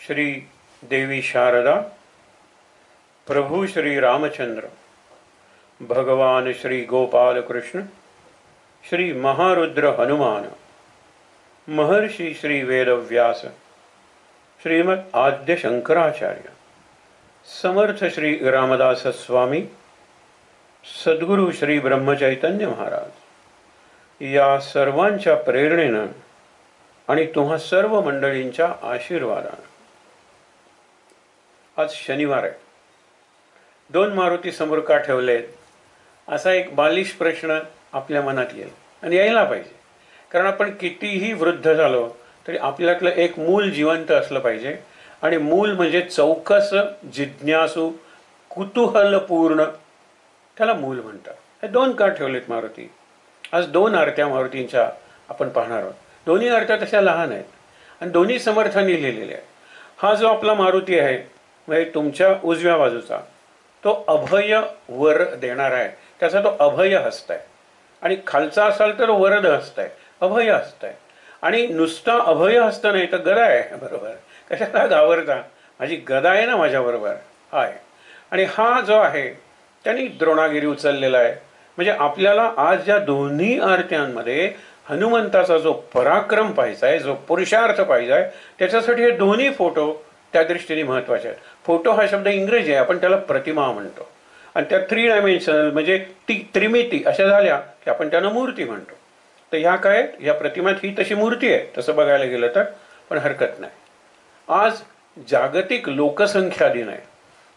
श्री देवी शारदा, प्रभु श्री रामचंद्र, भगवान श्री गोपाल कृष्ण, श्री महारुद्र हनुमान, महर्षि श्री वेदव्यास, श्रीमद आद्य शंकराचार्य, समर्थ श्री रामदास स्वामी, सद्गुरु श्री ब्रह्मचैतन्य महाराज या सर्वांच्या प्रेरणेनं आणि तुम्हा सर्व मंडळींच्या आशीर्वादानं आज शनिवार आहे. 2 मारुती समोर का ठेवलेत असा एक बालिश प्रश्न आपल्या मनात येईल आणि यायला पाहिजे. कारण आपण कितीही वृद्ध झालो तरी आपल्यातलं एक मूल जिवंत असलं पाहिजे. आणि मूल म्हणजे चौकस, जिज्ञासू, कुतूहलपूर्ण, त्याला मूल म्हणतात. हे 2 का ठेवलेत मारुती? आज 2 आरत्या मारुतींच्या आपण पाहणार आहोत. दोन्ही आरत्या तशा लहान आहेत आणि दोन्ही समर्थांनी लिहिलेले आहेत. हा जो आपला मारुती आहे म्हणजे तुमच्या उजव्या बाजूचा, तो अभय वर देणार आहे. त्याचा तो अभय हस्त आहे. आणि खालचा असाल तर वरद हस्त आहे, अभय हस्त आहे. आणि नुसता अभय हस्त नाही तर गदा आहे. बरोबर, कशाला घाबरता, माझी गदा आहे ना माझ्याबरोबर आहे. आणि हा जो आहे त्यांनी द्रोणागिरी उचललेला आहे. म्हणजे आपल्याला आज या दोन्ही आरत्यांमध्ये हनुमंताचा जो पराक्रम पाहिजे आहे, जो पुरुषार्थ पाहिजे आहे, त्याच्यासाठी हे दोन्ही फोटो त्या दृष्टीने महत्त्वाचे आहेत. फोटो हा शब्द इंग्रजी आहे, आपण त्याला प्रतिमा म्हणतो. आणि त्या 3 डायमेन्शनल म्हणजे त्रिमिती अशा झाल्या की आपण त्यांना मूर्ती म्हणतो. तर ह्या काय, या प्रतिमात ही तशी मूर्ती आहे तसं बघायला गेलं तर, पण हरकत नाही. आज जागतिक लोकसंख्या दिन आहे.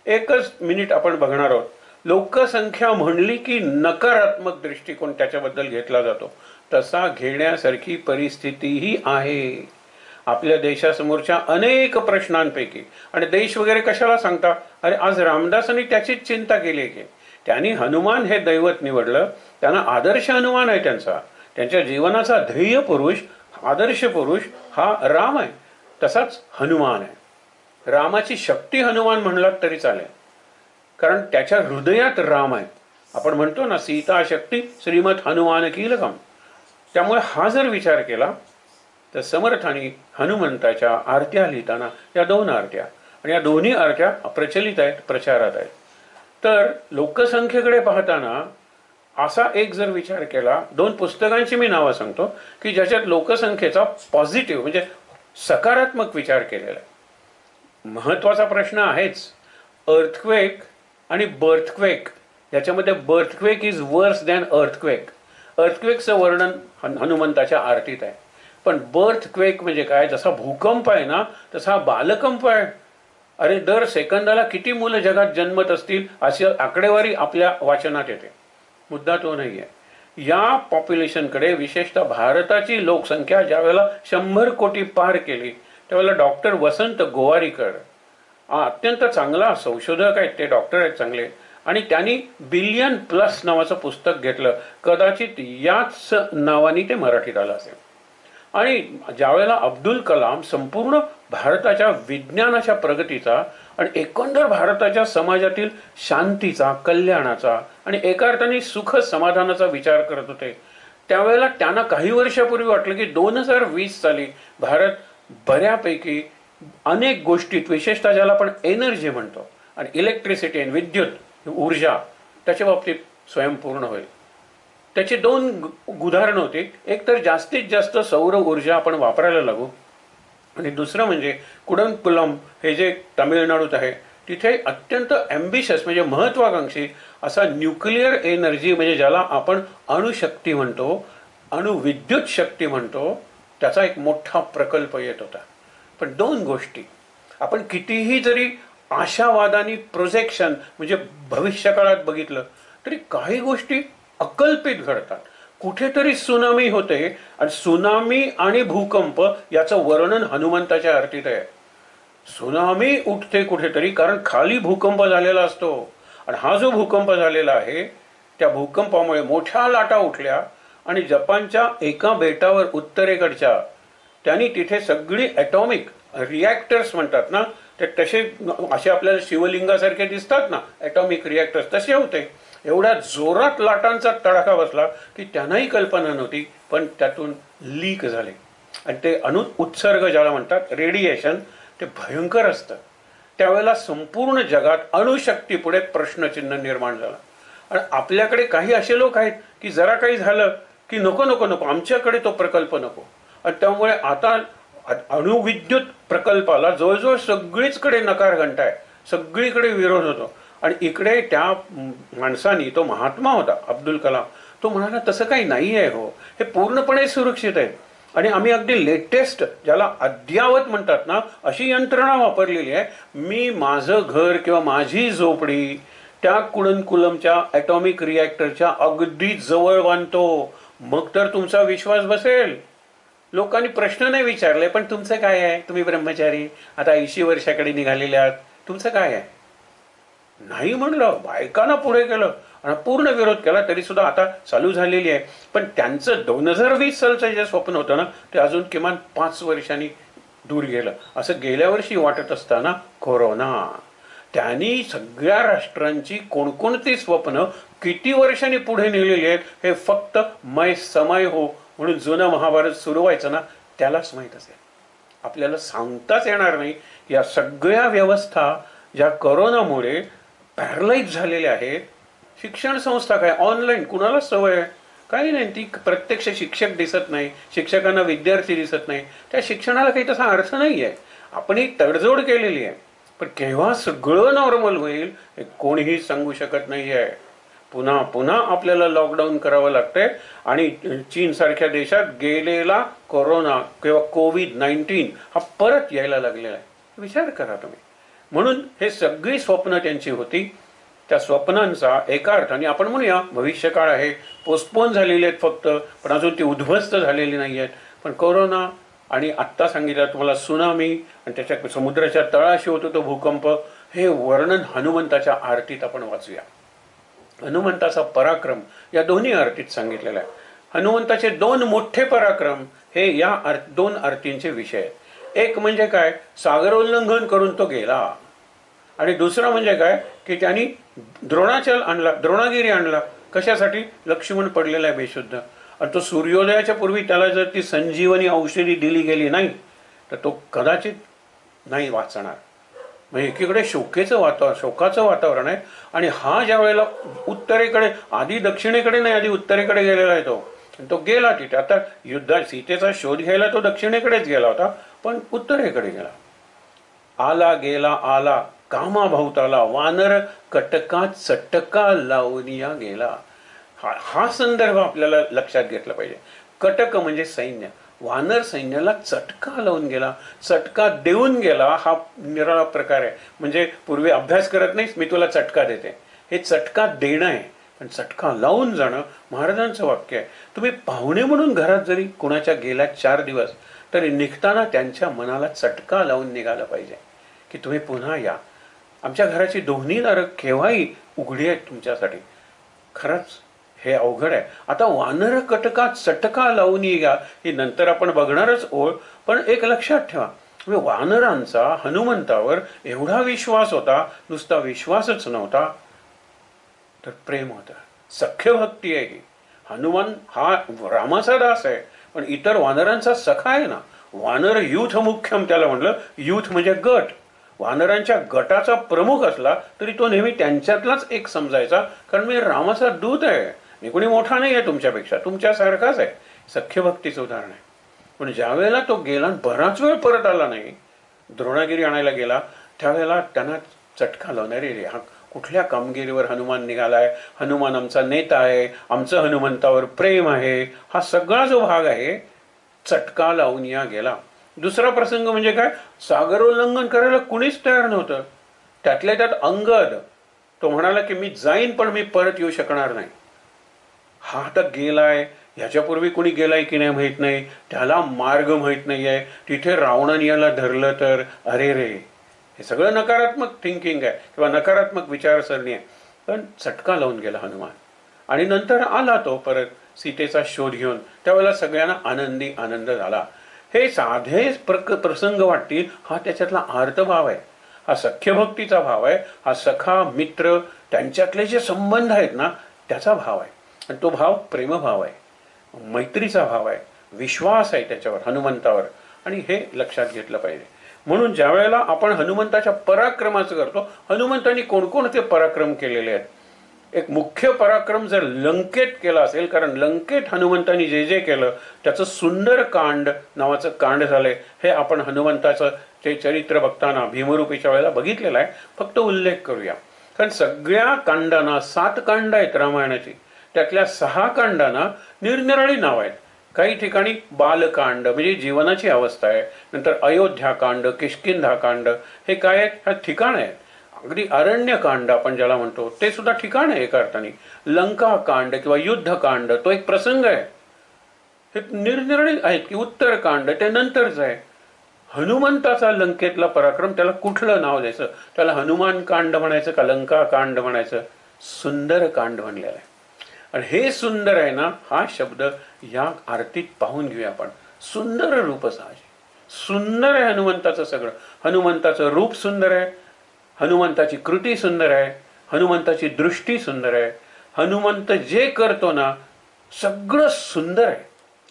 1 मिनिट आपण बघणार आहोत. लोकसंख्या म्हणली की नकारात्मक दृष्टिकोन त्याच्याबद्दल घेतला जातो. तसा घेण्यासारखी परिस्थितीही आहे आपल्या देशासमोरच्या अनेक प्रश्नांपैकी. आणि देश वगैरे कशाला सांगता, अरे आज रामदासांनी त्याचीच चिंता केली की त्यांनी हनुमान हे दैवत निवडलं. त्यांना आदर्श हनुमान आहे त्यांचा, त्यांच्या जीवनाचा ध्येय पुरुष, आदर्श पुरुष हा राम आहे. तसाच हनुमान आहे. रामाची शक्ती हनुमान म्हणलात तरी चालेल, कारण त्याच्या हृदयात राम आहे. आपण म्हणतो ना, सीता शक्ती श्रीमत हनुमान कीलकम. त्यामुळे हा जर विचार केला तर समर्थांनी हनुमंताच्या आरत्या लिहिताना या 2 आरत्या, आणि या दोन्ही आरत्या प्रचलित आहेत, प्रचारात आहेत. तर लोकसंख्येकडे पाहताना असा एक जर विचार केला, 2 पुस्तकांची मी नावं सांगतो की ज्याच्यात लोकसंख्येचा पॉझिटिव्ह म्हणजे सकारात्मक विचार केलेला आहे. महत्त्वाचा प्रश्न आहेच, अर्थक्वेक आणि बर्थक्वेक. याच्यामध्ये बर्थक्वेक इज वर्स दॅन अर्थक्वेक. अर्थक्वेकचं वर्णन हनुमंताच्या आरतीत आहे. पण बर्थक्वेक म्हणजे काय, जसा भूकंप आहे ना तसा बालकंप आहे. अरे दर सेकंदाला किती मुलं जगात जन्मत असतील अशी आकडेवारी आपल्या वाचनात येते. मुद्दा तो नाही आहे. या पॉप्युलेशनकडे, विशेषतः भारताची लोकसंख्या ज्यावेळेला 100 कोटी पार केली त्यावेळेला डॉक्टर वसंत गोवारीकर अत्यंत चांगला संशोधक आहेत, ते डॉक्टर आहेत चांगले, आणि त्यांनी बिलियन प्लस नावाचं पुस्तक घेतलं. कदाचित याच नावाने ते मराठीत आलं असेल. आणि ज्यावेळेला अब्दुल कलाम संपूर्ण भारताच्या विज्ञानाच्या प्रगतीचा आणि एकंदर भारताच्या समाजातील शांतीचा, कल्याणाचा आणि एका अर्थाने सुख समाधानाचा विचार करत होते, त्यावेळेला त्यांना काही वर्षापूर्वी वाटलं की 2020 साली भारत बऱ्यापैकी अनेक गोष्टीत, विशेषतः ज्याला आपण एनर्जी म्हणतो आणि इलेक्ट्रिसिटी आणि विद्युत ऊर्जा, त्याच्या बाबतीत स्वयंपूर्ण होईल. त्याची 2 उदाहरणं होती. एक तर जास्तीत जास्त सौर ऊर्जा आपण वापरायला लागू, आणि दुसरं म्हणजे कुडनकुलम हे जे तामिळनाडूत आहे तिथे अत्यंत ॲम्बिशियस म्हणजे महत्त्वाकांक्षी असा न्यूक्लिअर एनर्जी म्हणजे ज्याला आपण अणुशक्ती म्हणतो, अणुविद्युत शक्ती म्हणतो, त्याचा एक मोठा प्रकल्प येत होता. पण 2 गोष्टी आपण कितीही जरी आशावादानी प्रोजेक्शन म्हणजे भविष्यकाळात बघितलं तरी काही गोष्टी अकल्पित घडतात. कुठेतरी सुनामी होते आणि सुनामी आणि भूकंप याचं वर्णन हनुमंताच्या आरतीत आहे. सुनामी उठते कुठेतरी कारण खाली भूकंप झालेला असतो. आणि हा जो भूकंप झालेला आहे त्या भूकंपामुळे मोठ्या लाटा उठल्या आणि जपानच्या एका बेटावर उत्तरेकडच्या त्यांनी तिथे सगळी ॲटॉमिक रिॲक्टर्स म्हणतात ना, ते तसे असे आपल्याला शिवलिंगासारखे दिसतात ना ॲटॉमिक रिॲक्टर्स, तसे होते. एवढ्या जोरात लाटांचा तडाखा बसला की त्यांनाही कल्पना नव्हती, पण त्यातून लीक झाले आणि ते उत्सर्ग ज्याला म्हणतात रेडिएशन ते भयंकर असतं. त्यावेळेला संपूर्ण जगात अणुशक्तीपुढे प्रश्नचिन्ह निर्माण झालं. आणि आपल्याकडे काही असे लोक आहेत की जरा काही झालं की नको नको नको, आमच्याकडे तो प्रकल्प नको. आणि त्यामुळे आता अणुविद्युत प्रकल्पाला जवळजवळ सगळीचकडे नकार घंटा आहे, सगळीकडे विरोध होतो. आणि इकडे त्या माणसानी, तो महात्मा होता अब्दुल कलाम, तो म्हणाला तसं काही नाही आहे हो, हे पूर्णपणे सुरक्षित आहे. आणि आम्ही अगदी लेटेस्ट, ज्याला अद्यावत म्हणतात ना, अशी यंत्रणा वापरलेली आहे. मी माझं घर किंवा माझी झोपडी त्या कुडनकुलमच्या ॲटॉमिक रिॲक्टरच्या अगदी जवळ बांधतो. मग तर तुमचा विश्वास बसेल. लोकांनी प्रश्न नाही विचारले, पण तुमचं काय आहे, तुम्ही ब्रह्मचारी आता 80 वर्षाकडे निघालेले आहात, तुमचं काय आहे, नाही म्हणलं. बायकांना पुढे केलं आणि पूर्ण विरोध केला. तरी सुद्धा आता चालू झालेली आहे. पण त्यांचं 2020 सालचं जे स्वप्न होतं ना, ते अजून किमान 5 वर्षांनी दूर गेलं. असं गेल्या वर्षी वाटत असताना कोरोना, त्यांनी सगळ्या राष्ट्रांची कोणकोणती स्वप्न किती वर्षांनी पुढे नेलेली आहेत हे फक्त मै समय हो म्हणून जुनं महाभारत सुरू व्हायचं ना, त्यालाच माहीत असेल. आपल्याला सांगताच येणार नाही. या सगळ्या व्यवस्था ज्या कोरोनामुळे पॅरलाइज झालेल्या आहेत. शिक्षण संस्था काय ऑनलाईन, कुणाला सवय आहे, काही नाही. ती प्रत्यक्ष शिक्षक दिसत नाही, शिक्षकांना विद्यार्थी दिसत नाही. त्या शिक्षणाला काही तसा अर्थ नाही आहे. आपण ही तडजोड केलेली आहे. पण केव्हा सगळं नॉर्मल होईल हे कोणीही सांगू शकत नाही आहे. पुन्हा पुन्हा आपल्याला लॉकडाऊन करावं लागतंय. आणि चीन सारख्या देशात गेलेला कोरोना किंवा कोविड-19 हा परत यायला लागलेला आहे. विचार करा तुम्ही. म्हणून हे सगळी स्वप्न त्यांची होती. त्या स्वप्नांचा एका अर्थाने आपण म्हणूया भविष्यकाळ आहे, पोस्टपोन झालेले आहेत फक्त, पण अजून ती उद्ध्वस्त झालेली नाही आहेत. पण कोरोना आणि आत्ता सांगितलं तुम्हाला सुनामी आणि त्याच्या समुद्राच्या तळाशी होतो तो भूकंप, हे वर्णन हनुमंताच्या आरतीत आपण वाचूया. हनुमंताचा पराक्रम या दोन्ही आरतीत सांगितलेला आहे. हनुमंताचे 2 मोठे पराक्रम हे या 2 आरतींचे विषय आहेत. एक म्हणजे काय, सागरोल्लंघन करून तो गेला. आणि दुसरं म्हणजे काय की त्यांनी द्रोणाचल आणला, द्रोणागिरी आणला. कशासाठी, लक्ष्मण पडलेला आहे बेशुद्ध. आणि तो सूर्योदयाच्या पूर्वी त्याला जर ती संजीवनी औषधी दिली गेली नाही तर तो कदाचित नाही वाचणार. म्हणजे एकीकडे शोकाचं वातावरण आहे. आणि हा ज्या वेळेला उत्तरेकडे, आधी दक्षिणेकडे नाही, आधी उत्तरेकडे गेलेला आहे तो गेला तिथे. आता युद्धात सीतेचा शोध घ्यायला तो दक्षिणेकडेच गेला होता, पण उत्तरेकडे गेला. आला गेला आला कामा भवताला, वानर कटकात चटका लावूनिया गेला. हा संदर्भ आपल्याला लक्षात घेतला पाहिजे. कटक म्हणजे सैन्य, वानर सैन्याला चटका लावून गेला, चटका देऊन गेला. हा निराळा प्रकार आहे. म्हणजे पूर्वी अभ्यास करत नाहीस, मी तुला चटका देते, हे चटका देणं आहे. पण चटका लावून जाणं महाराजांचं वाक्य आहे. तुम्ही पाहुणे म्हणून घरात जरी कुणाच्या गेल्या 4 दिवस, तरी निघताना त्यांच्या मनाला चटका लावून निघाला पाहिजे की तुम्ही पुन्हा या. आमच्या घराची दोन्ही दारं केव्हाही उघडी आहेत तुमच्यासाठी. खरंच हे अवघड आहे. आता वानर कटकात चटका लावून या ही नंतर आपण बघणारच ओळ. पण एक लक्षात ठेवा, वानरांचा हनुमंतावर एवढा विश्वास होता, नुसता विश्वासच नव्हता तर प्रेम होता, सख्य भक्ती आहे. ही हनुमान हा रामाचा दास आहे, पण इतर वानरांचा सखा आहे ना. वानर युथ मुख्यम त्याला म्हणलं. युथ म्हणजे गट. वानरांच्या गटाचा प्रमुख असला तरी तो नेहमी त्यांच्यातलाच एक समजायचा, कारण मी रामाचा दूत आहे, मी कोणी मोठा नाही आहे तुमच्यापेक्षा, तुमच्यासारखाच आहे. सख्य भक्तीचं उदाहरण आहे. पण ज्या वेळेला तो गेला, बराच वेळ परत आला नाही, द्रोणागिरी आणायला गेला, त्यावेळेला त्यांना चटका लावणारे रे, हा कुठल्या कामगिरीवर हनुमान निघालाय, हनुमान आमचा नेता आहे, आमचं हनुमंतावर प्रेम आहे, हा सगळा जो भाग आहे चटका लावून या गेला. दुसरा प्रसंग म्हणजे काय, सागरोल्लंघन करायला कुणीच तयार नव्हतं. त्यातल्या त्यात अंगद, तो म्हणाला की मी जाईन पण मी परत येऊ शकणार नाही. हा आता गेलाय, ह्याच्यापूर्वी कुणी गेलाय की नाही माहित नाही, त्याला मार्ग माहित नाही आहे, तिथे रावणाने याला धरलं तर अरे रे. हे सगळं नकारात्मक थिंकिंग आहे किंवा नकारात्मक विचारसरणी आहे. पण चटका लावून गेला हनुमान. आणि नंतर आला तो परत सीतेचा शोध घेऊन. त्यावेळेला सगळ्यांना आनंदी आनंद झाला. हे साधे प्रसंग वाटतील, हा त्याच्यातला आर्तभाव आहे, हा सख्यभक्तीचा भाव आहे, हा सखा मित्र त्यांच्यातले जे संबंध आहेत ना त्याचा भाव आहे. आणि तो भाव प्रेमभाव आहे, मैत्रीचा भाव आहे, विश्वास आहे त्याच्यावर, हनुमंतावर. आणि हे लक्षात घेतलं पाहिजे. म्हणून ज्या वेळेला आपण हनुमंताच्या पराक्रमाचं करतो, हनुमंतांनी कोणकोणते पराक्रम केलेले आहेत. एक मुख्य पराक्रम जर लंकेत केला असेल, कारण लंकेत हनुमंतांनी जे जे केलं त्याचं सुंदर कांड नावाचं कांड झालंय. हे आपण हनुमंताचं ते चरित्र बघताना भीमरूपीच्या वेळेला बघितलेलं आहे. फक्त उल्लेख करूया, कारण सगळ्या कांडांना 7 कांड आहेत रामायणाची. त्यातल्या 6 कांडांना निरनिराळी नाव आहेत. काही ठिकाणी बालकांड म्हणजे जीवनाची अवस्था आहे, नंतर अयोध्याकांड, किष्किंधाकांड, हे काय आहेत, ह्या ठिकाण आहेत. अगदी अरण्यकांड आपण ज्याला म्हणतो ते सुद्धा ठिकाण आहे एका अर्थाने. लंकाकांड किंवा युद्धकांड तो एक प्रसंग आहे. हे निरनिराळे आहेत की उत्तरकांड ते नंतरच आहे. हनुमंताचा लंकेतला पराक्रम, त्याला कुठलं नाव द्यायचं? त्याला हनुमान कांड म्हणायचं का लंका कांड म्हणायचं? सुंदर कांड म्हणलेलं आहे. आणि हे सुंदर आहे ना, हा शब्द या आरतीत पाहून घेऊया आपण. सुंदर रूप साजे, सुंदर आहे हनुमंताचं सगळं. हनुमंताचं रूप सुंदर आहे, हनुमंताची कृती सुंदर आहे, हनुमंताची दृष्टी सुंदर आहे. हनुमंत जे करतो ना सगळं सुंदर आहे.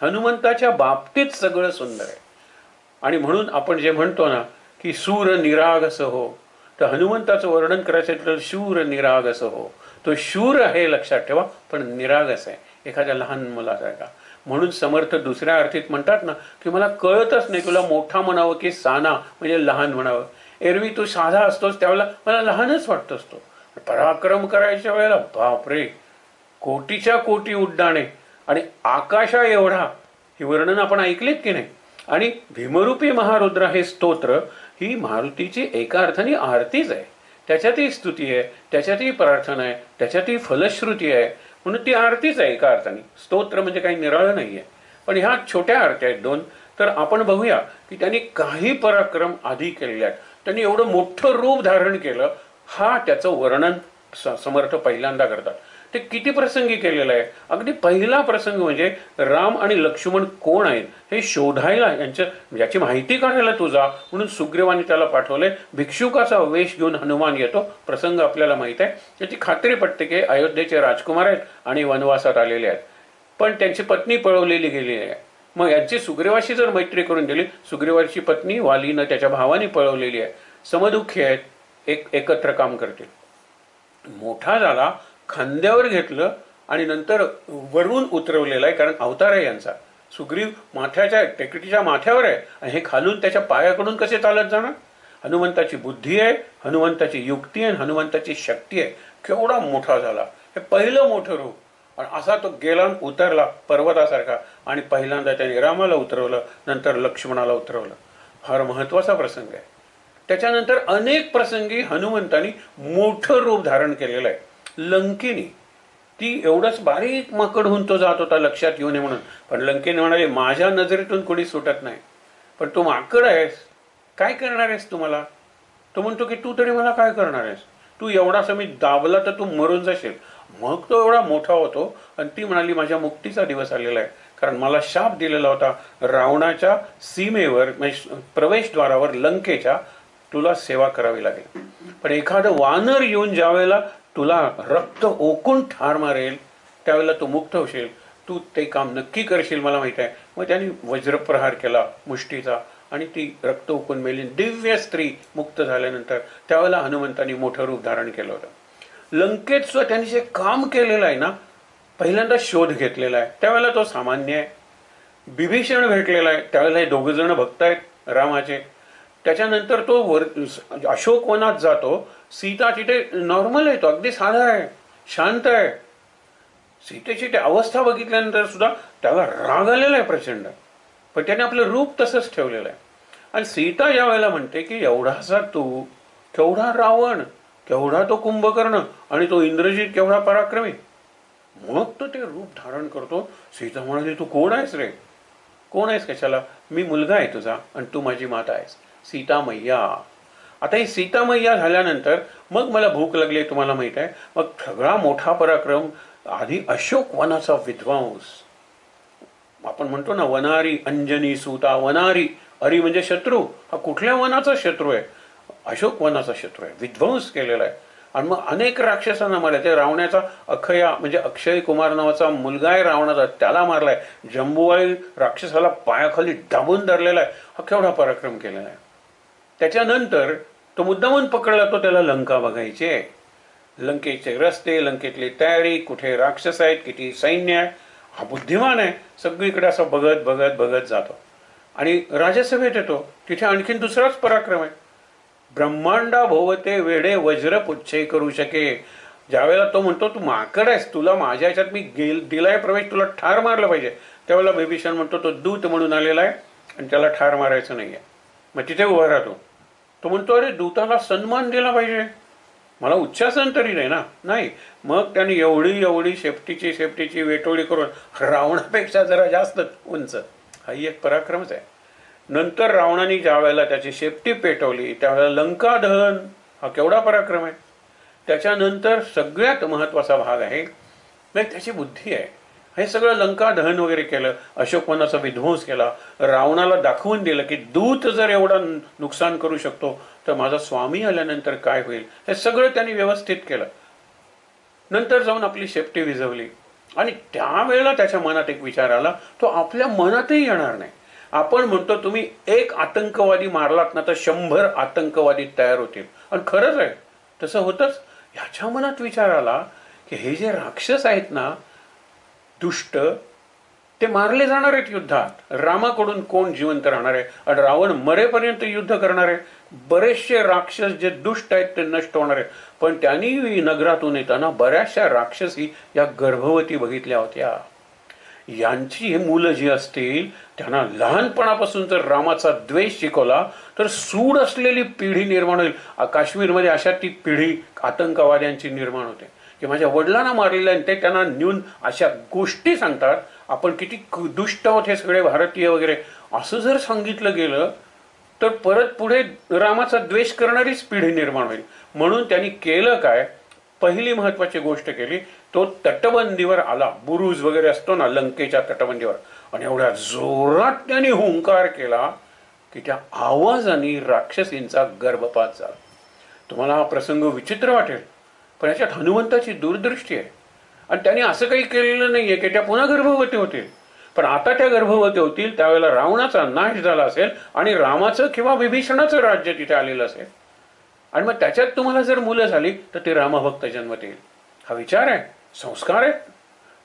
हनुमंताच्या बाबतीत सगळं सुंदर आहे. आणि म्हणून आपण जे म्हणतो ना की सूर निरागस हो, तर हनुमंताचं वर्णन करायचं तर शूर निरागस हो. तो शूर आहे लक्षात ठेवा, पण निरागस आहे, एखाद्या लहान मुलासारखा. म्हणून समर्थ दुसऱ्या अर्थीत म्हणतात ना की मला कळतच नाही तुला मोठा म्हणावं की साना म्हणजे लहान म्हणावं. एरवी तू साधा असतोस त्यावेळेला मला लहानच वाटत असतो. पराक्रम करायच्या वेळेला बापरे, कोटीच्या कोटी उड्डाणे आणि आकाशा एवढा, ही वर्णन आपण ऐकलीत की नाही. आणि भीमरूपी महारुद्र हे स्तोत्र ही मारुतीची एका अर्थाने आरतीच आहे. त्याच्यातही स्तुती आहे, त्याच्यातही प्रार्थना आहे, त्याच्यातही फलश्रुती आहे. म्हणून ती आरतीच आहे एका अर्थाने. स्तोत्र म्हणजे काही निराळं नाही आहे. पण ह्या छोट्या आरत्या आहेत 2. तर आपण बघूया की त्यांनी काही पराक्रम आधी केलेले आहेत. त्यांनी एवढं मोठं रूप धारण केलं, हा त्याचं वर्णन समर्थ पहिल्यांदा करतात. ते किती प्रसंगी केलेलं आहे. अगदी पहिला प्रसंग म्हणजे राम आणि लक्ष्मण कोण आहेत हे शोधायला, याची माहिती काढायला तू जा म्हणून सुग्रीवाने त्याला पाठवले. भिक्षुकाचा वेश घेऊन हनुमान येतो. प्रसंग आपल्याला माहित आहे. त्याची खात्री पटते की अयोध्येचे राजकुमार आहेत आणि वनवासात आलेले आहेत, पण त्यांची पत्नी पळवलेली गेली आहे. मग यांची सुग्रीवाशी जर मैत्री करून दिली, सुग्रीवाची पत्नी वालीनं त्याच्या भावाने पळवलेली आहे. समदुःखी आहेत, एकत्र काम करतील. मोठा झाला, खांद्यावर घेतलं आणि नंतर वरून उतरवलेला आहे, कारण अवतार आहे यांचा. सुग्रीव माथ्याच्या टेकडीच्या माथ्यावर आहे आणि हे खालून त्याच्या पायाकडून कसे चालत जाणार? हनुमंताची बुद्धी आहे, हनुमंताची युक्ती आहे, हनुमंताची शक्ती आहे. केवढा मोठा झाला, हे पहिलं मोठं रूप. आणि असा तो गेला उतरला पर्वतासारखा आणि पहिल्यांदा त्याने रामाला उतरवलं, नंतर लक्ष्मणाला उतरवलं. फार महत्वाचा प्रसंग आहे. त्याच्यानंतर अनेक प्रसंगी हनुमंतानी मोठं रूप धारण केलेलं आहे. लंकेनी ती एवढंच बारीक माकड होऊन तो जात होता लक्षात येऊ नये म्हणून, पण लंकेने म्हणाले माझ्या नजरेतून कोणी सुटत नाही, पण तू माकड आहेस, काय करणार आहेस तुम्हाला? तो म्हणतो की तू तरी मला काय करणार आहेस? तू एवढासा मी दाबला तर तू मरून जाशील. मग तो एवढा मोठा होतो आणि ती म्हणाली माझ्या मुक्तीचा दिवस आलेला आहे, कारण मला शाप दिलेला होता रावणाच्या सीमेवर म्हणजे प्रवेशद्वारावर लंकेच्या तुला सेवा करावी लागेल. पण एखादं वानर येऊन ज्या वेळेला तुला रक्त ओकून ठार मारेल त्यावेळेला तू मुक्त होशील, तू ते काम नक्की करशील मला माहित आहे. मग त्यांनी वज्रप्रहार केला मुष्टीचा आणि ती रक्त ओकून मेली. दिव्य स्त्री मुक्त झाल्यानंतर त्यावेळेला हनुमंतांनी मोठं रूप धारण केलं होतं. लंकेत सुद्धा त्यांनी जे काम केलेलं आहे ना, पहिल्यांदा शोध घेतलेला आहे त्यावेळेला तो सामान्य आहे. विभीषण भेटलेला आहे त्यावेळेला हे 2 जण भक्त आहेत रामाचे. त्याच्यानंतर तो अशोकवनात जातो, सीता तिथे नॉर्मल आहे, तो अगदी साधा आहे, शांत आहे. सीतेची ते अवस्था बघितल्यानंतर सुद्धा त्याला राग आलेला आहे प्रचंड, पण त्याने आपलं रूप तसंच ठेवलेलं आहे. आणि सीता या वेळेला म्हणते की एवढासा तू, केवढा रावण, केवढा तो कुंभकर्ण आणि तो इंद्रजित केवढा पराक्रमी. मग तो ते रूप धारण करतो. सीता म्हणाली तू कोण आहेस रे? कोण आहेस कशाला? मी मुलगा आहे तुझा आणि तू माझी माता आहेस, सीता मैया. आता ही सीता मैया झाल्यानंतर मग मला भूक लागली तुम्हाला माहित आहे. मग सगळा मोठा पराक्रम आधी अशोक वनाचा विध्वंस. आपण म्हणतो ना वनारी अंजनी सूता. वनारी, अरी म्हणजे शत्रू. हा कुठल्या वनाचा शत्रू आहे? अशोक वनाचा शत्रू आहे. विध्वंस केलेला आहे. आणि मग अनेक राक्षसांना मारले. ते रावणाचा अखया म्हणजे अक्षय कुमार नावाचा मुलगा आहे रावणाचा, त्याला मारलाय. जंबुवाई राक्षसाला पायाखाली दाबून धरलेला आहे. हा केवढा पराक्रम केलेला आहे. त्याच्यानंतर तो मुद्दामून पकडला, तो त्याला लंका बघायची आहे. लंकेचे रस्ते, लंकेतली तयारी, कुठे राक्षस आहेत, किती सैन्य आहे. हा बुद्धिमान आहे, सगळीकडे असं बघत बघत बघत जातो आणि राजसभेत येतो. तिथे आणखीन दुसराच पराक्रम आहे. ब्रह्मांडा भोवते वेडे वज्र पुच्छे करू शके. ज्यावेळेला तो म्हणतो तू माकड आहेस, तुला माझ्या ह्याच्यात मी दिलाय प्रवेश, तुला ठार मारलं पाहिजे, त्यावेळेला विभीषण म्हणतो तो दूत म्हणून आलेला आहे आणि त्याला ठार मारायचं नाही आहे. मग तिथे उभा राहतो. तो म्हणतो अरे दूताला सन्मान दिला पाहिजे, मला उच्चासन तरी नाही ना. नाही. मग त्याने एवढी एवढी शेपटीची वेटोळी करून रावणापेक्षा जरा जास्त उंच, हाही एक पराक्रमच आहे. नंतर रावणाने ज्या वेळेला त्याची शेपटी पेटवली त्यावेळेला लंका दहन, हा केवढा पराक्रम आहे. त्याच्यानंतर सगळ्यात महत्वाचा भाग आहे म्हणजे त्याची बुद्धी आहे. हे सगळं लंका दहन वगैरे केलं, अशोकवनाचा विध्वंस केला, रावणाला दाखवून दिलं की दूत जर एवढा नुकसान करू शकतो तर माझा स्वामी आल्यानंतर काय होईल, हे सगळं त्यांनी व्यवस्थित केलं. नंतर जाऊन आपली शेपटी विझवली आणि त्यावेळेला त्याच्या मनात एक विचार आला, तो आपल्या मनातही येणार नाही. आपण म्हणतो तुम्ही एक आतंकवादी मारलात ना तर 100 आतंकवादी तयार होतील, आणि खरंच आहे तसं होतच. ह्याच्या मनात विचार आला की हे जे राक्षस आहेत ना दुष्ट, ते मारले जाणार आहेत युद्धात. रामाकडून कोण जिवंत राहणार आहे, आणि रावण मरेपर्यंत युद्ध करणार आहे. बरेचसे राक्षस जे दुष्ट आहेत ते नष्ट होणार आहेत. पण त्यांनी नगरातून येताना बऱ्याचशा राक्षसी या गर्भवती बघितल्या होत्या. यांची ही मुलं जी असतील त्यांना लहानपणापासून जर रामाचा द्वेष शिकवला तर सूड असलेली पिढी निर्माण होईल. काश्मीरमध्ये अशा ती पिढी आतंकवाद्यांची निर्माण होते की माझ्या वडिलांना मारलेलं आहे, ते त्यांना नेऊन अशा गोष्टी सांगतात, आपण किती दुष्ट आहोत हे सगळे भारतीय वगैरे. असं जर सांगितलं गेलं तर परत पुढे रामाचा द्वेष करणारीच पिढी निर्माण होईल. म्हणून त्यांनी केलं काय, पहिली महत्वाची गोष्ट केली, तो तटबंदीवर आला. बुरुज वगैरे असतो ना लंकेच्या तटबंदीवर, आणि एवढ्या जोरात त्यांनी हुंकार केला की त्या आवाजाने राक्षसींचा गर्भपात झाला. तुम्हाला हा प्रसंग विचित्र वाटेल, पण याच्यात हनुमंताची दूरदृष्टी आहे. आणि त्यांनी असं काही केलेलं नाहीये की त्या पुन्हा गर्भवती होतील. पण आता त्या गर्भवती होतील त्यावेळेला रावणाचा नाश झाला असेल आणि रामाचं किंवा विभीषणाचं राज्य तिथे आलेलं असेल, आणि मग त्याच्यात तुम्हाला जर मुलं झाली तर ते रामभक्त जन्मत येईल. हा विचार आहे, संस्कार आहेत.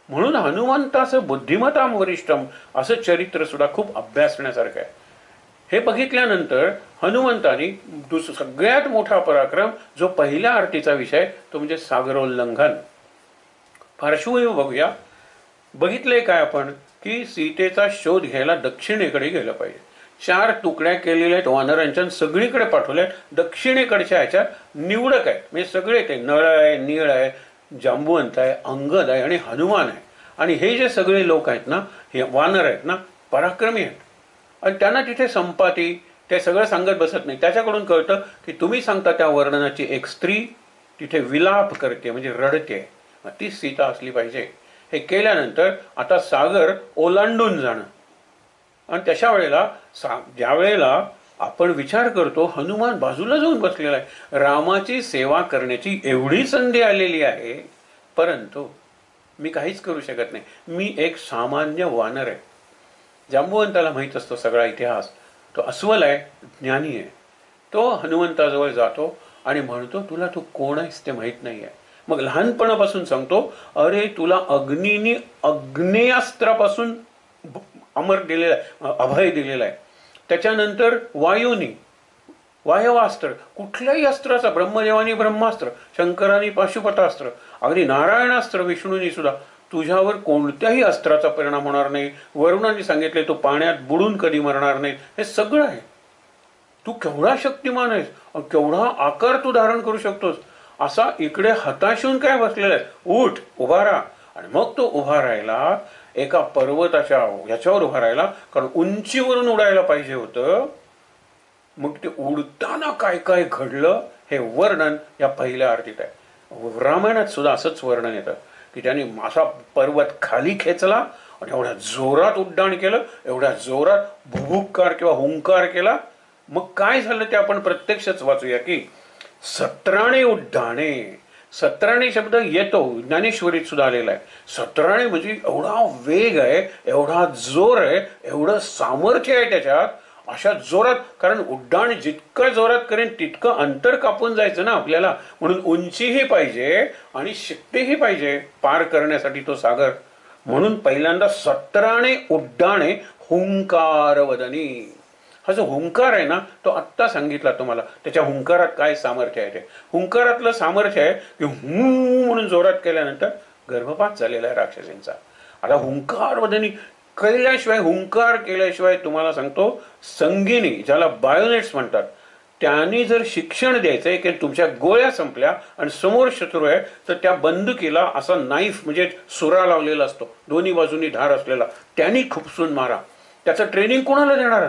म्हणून हनुमंताचं बुद्धिमताम वरिष्ठम असं चरित्र सुद्धा खूप अभ्यासण्यासारखं आहे. हे बघितल्यानंतर हनुमंतानी सगळ्यात मोठा पराक्रम जो पहिल्या आरतीचा विषय तो म्हणजे सागरोल्लंघन. पार्श्वभूमी बघूया. बघितलंय काय आपण की सीतेचा शोध घ्यायला दक्षिणेकडे गेलं पाहिजे. 4 तुकड्या केलेल्या आहेत वानरांच्या, सगळीकडे पाठवल्या. दक्षिणेकडच्या ह्याच्यात निवडक आहेत, म्हणजे सगळे ते नळ आहे, नीळ आहे, जांबुवंत आहे, अंगद आहे आणि हनुमान आहे. आणि हे जे सगळे लोक आहेत ना, हे वानर आहेत ना, पराक्रमी आहेत. आणि त्यांना तिथे संपाती ते सगळं सांगत बसत नाही. त्याच्याकडून कळतं की तुम्ही सांगता त्या वर्णनाची एक स्त्री तिथे विलाप करते, म्हणजे रडते, ती सीता असली पाहिजे. हे केल्यानंतर आता सागर ओलांडून जाणं. आणि तशा वेळेला ज्या वेळेला आपण विचार करतो हनुमान बाजूला जाऊन बसलेला आहे, रामाची सेवा करण्याची एवढी संधी आलेली आहे, परंतु मी काहीच करू शकत नाही, मी एक सामान्य वानर आहे. जांबुवंताला माहीत असतो सगळा इतिहास, तो अस्वल आहे, ज्ञानी आहे. तो हनुमंताजवळ जातो आणि म्हणतो तुला तू कोण आहेस ते माहीत नाही आहे. मग लहानपणापासून सांगतो, अरे तुला अग्नीने अग्नेयास्त्रापासून अमर दिलेला आहे, अभय दिलेला आहे. त्याच्यानंतर वायूनी वायवास्त्र, कुठल्याही अस्त्राचा, ब्रह्मदेवानी ब्रह्मास्त्र, शंकरानी पाशुपतास्त्र, अगदी नारायणास्त्र विष्णूंनी सुद्धा, तुझ्यावर कोणत्याही अस्त्राचा परिणाम होणार नाही. वरुणाने सांगितले तू पाण्यात बुडून कधी मरणार नाही. हे सगळं आहे. तू केवढा शक्तिमान आहेस, केवढा आकार तू धारण करू शकतोस. असा इकडे हताशून काय बसलेला आहे, उठ उभा राहा. आणि मग तो उभा राहिला, एका पर्वताच्या ह्याच्यावर उभा राहिला, कारण उंचीवरून उडायला पाहिजे होतं. मग ते उडताना काय काय घडलं हे वर्णन या पहिल्या आरतीत आहे. रामायणात सुद्धा असंच वर्णन येतं की त्याने असा पर्वत खाली खेचला आणि एवढ्या जोरात उड्डाण केलं, एवढ्या जोरात भुभुक्कार किंवा हुंकार केला. मग काय झालं ते आपण प्रत्यक्षच वाचूया की 17 उड्डाणे. 17 शब्द येतो, ज्ञानेश्वरीत सुद्धा आलेला आहे. 17 म्हणजे एवढा वेग आहे, एवढा जोर आहे, एवढं सामर्थ्य आहे त्याच्यात. अशा जोरात, कारण उड्डाण जितकं जोरात करेन तितकं अंतर कापून जायचं ना आपल्याला, म्हणून उंचीही पाहिजे आणि शक्तीही पाहिजे पार करण्यासाठी तो सागर. म्हणून पहिल्यांदा 17 उड्डाणे हुंकार वदनी. हा जो हुंकार आहे ना तो आत्ता सांगितला तुम्हाला. त्याच्या हुंकारात काय सामर्थ्य आहे ते. हुंकारातलं सामर्थ्य आहे की हू म्हणून जोरात केल्यानंतर गर्भपात झालेला आहे राक्षसींचा. आता हुंकार वदनी केल्याशिवाय, हुंकार केल्याशिवाय तुम्हाला सांगतो, संगिनी ज्याला बायोनेट्स म्हणतात, त्यांनी जर शिक्षण द्यायचंय की तुमच्या गोळ्या संपल्या आणि समोर शत्रू आहे तर त्या बंदुकीला असा नाईफ म्हणजे सुरा लावलेला असतो, दोन्ही बाजूनी धार असलेला, त्यांनी खुपसून मारा. त्याचं ट्रेनिंग कोणाला देणार?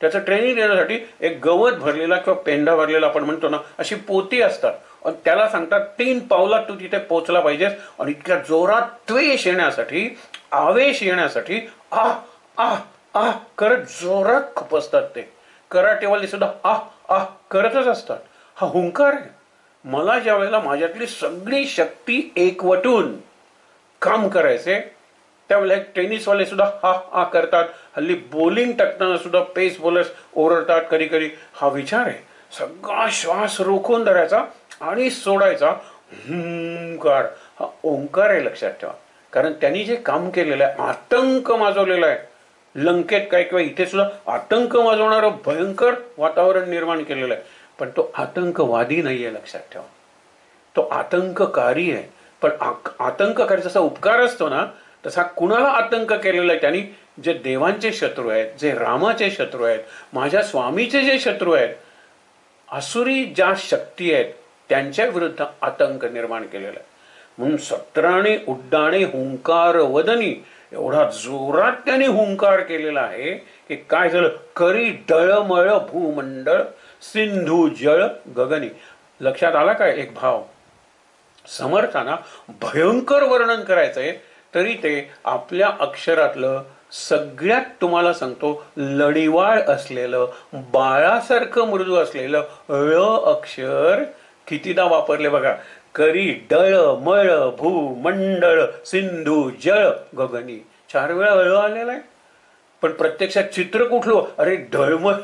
त्याचं ट्रेनिंग देण्यासाठी एक गवत भरलेला किंवा पेंढा भरलेला आपण म्हणतो ना, अशी पोती असतात. आणि त्याला सांगतात 3 पावलात तू तिथे पोहोचला पाहिजेस. आणि इतक्या जोरात त्वेष येण्यासाठी, आवेश येण्यासाठी आह आह आह करत जोरात खुपसतात ते. कराटेवाले सुद्धा आह आह करतच असतात. हा हुंकार आहे. मला ज्या वेळेला माझ्यातली सगळी शक्ती एकवटून काम करायचे त्यावेळेला टेनिसवाले सुद्धा हा हा करतात. हल्ली बॉलिंग टाकताना सुद्धा पेस बॉलर्स ओरडतात कधी कधी. हा विचार आहे. सगळा श्वास रोखून धरायचा आणि सोडायचा. हुंकार हा ओंकार आहे, लक्षात ठेवा. कारण त्यांनी जे काम केलेलं आहे, आतंक माजवलेला आहे लंकेत काय किंवा इथे सुद्धा आतंक माजवणारं भयंकर वातावरण निर्माण केलेलं आहे. पण तो आतंकवादी नाहीये, लक्षात ठेवा. तो आतंककारी आहे. पण आतंककारी जसा उपकार असतो ना, तसा कुणाला आतंक केलेला आहे त्यांनी? जे देवांचे शत्रू आहेत, जे रामाचे शत्रू आहेत, माझ्या स्वामीचे जे शत्रू आहेत, आसुरी ज्या शक्ती आहेत त्यांच्या विरुद्ध आतंक निर्माण केलेला आहे. म्हणून 17 उड्डाणे हुंकार वदनी, एवढा जोरात त्यांनी हुंकार केलेला आहे की काय झालं? करी डळमळ भूमंडळ, सिंधू जळ गगनी. लक्षात आला काय एक भाव? समर्थांना भयंकर वर्णन करायचंय तरी ते आपल्या अक्षरातलं सगळ्यात तुम्हाला सांगतो लढीवाळ असलेलं, बाळासारखं मृदू असलेलं ळ अक्षर कितीदा वापरले बघा. करी डळ मळ भूमंडळ सिंधू जळ गगनी. 4 वेळा ळ आलेला आहे. पण प्रत्यक्षात चित्र कुठलं? अरे ढळमळ